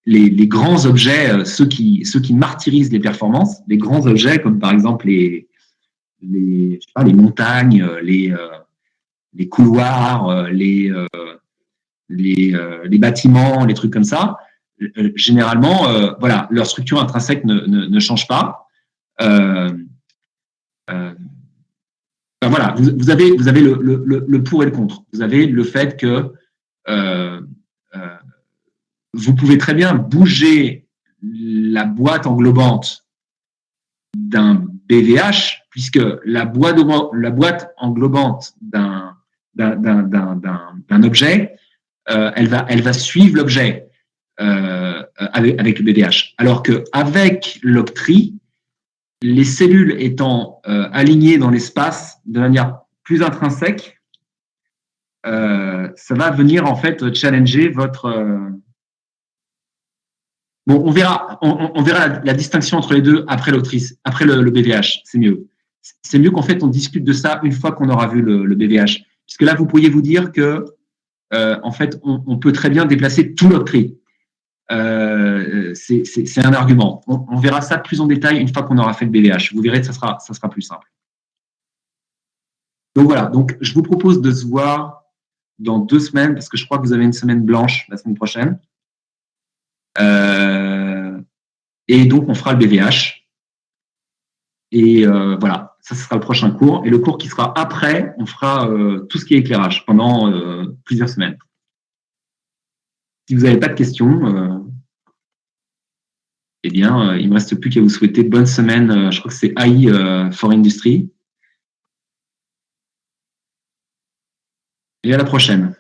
les grands objets, ceux qui martyrisent les performances, les grands objets comme par exemple les montagnes, les couloirs, les bâtiments, les trucs comme ça, généralement, voilà, leur structure intrinsèque ne change pas. Voilà, vous avez le pour et le contre. Vous avez le fait que vous pouvez très bien bouger la boîte englobante d'un BVH, puisque la boîte englobante d'un objet, elle va suivre l'objet avec le BVH. Alors qu'avec l'octree, les cellules étant alignées dans l'espace de manière plus intrinsèque, ça va venir en fait challenger votre... Bon, on verra la distinction entre les deux après après le BVH, c'est mieux. C'est mieux qu'en fait on discute de ça une fois qu'on aura vu le BVH, puisque là vous pourriez vous dire que en fait on peut très bien déplacer tout l'octree. C'est un argument. On verra ça plus en détail une fois qu'on aura fait le BVH. Vous verrez que ça sera plus simple. Donc voilà, donc je vous propose de se voir dans 2 semaines, parce que je crois que vous avez une semaine blanche la semaine prochaine. Et donc, on fera le BVH. Et voilà, ça sera le prochain cours. Et le cours qui sera après, on fera tout ce qui est éclairage pendant plusieurs semaines. Si vous n'avez pas de questions, eh bien, il ne me reste plus qu'à vous souhaiter bonne semaine. Je crois que c'est AI for Industry. Et à la prochaine.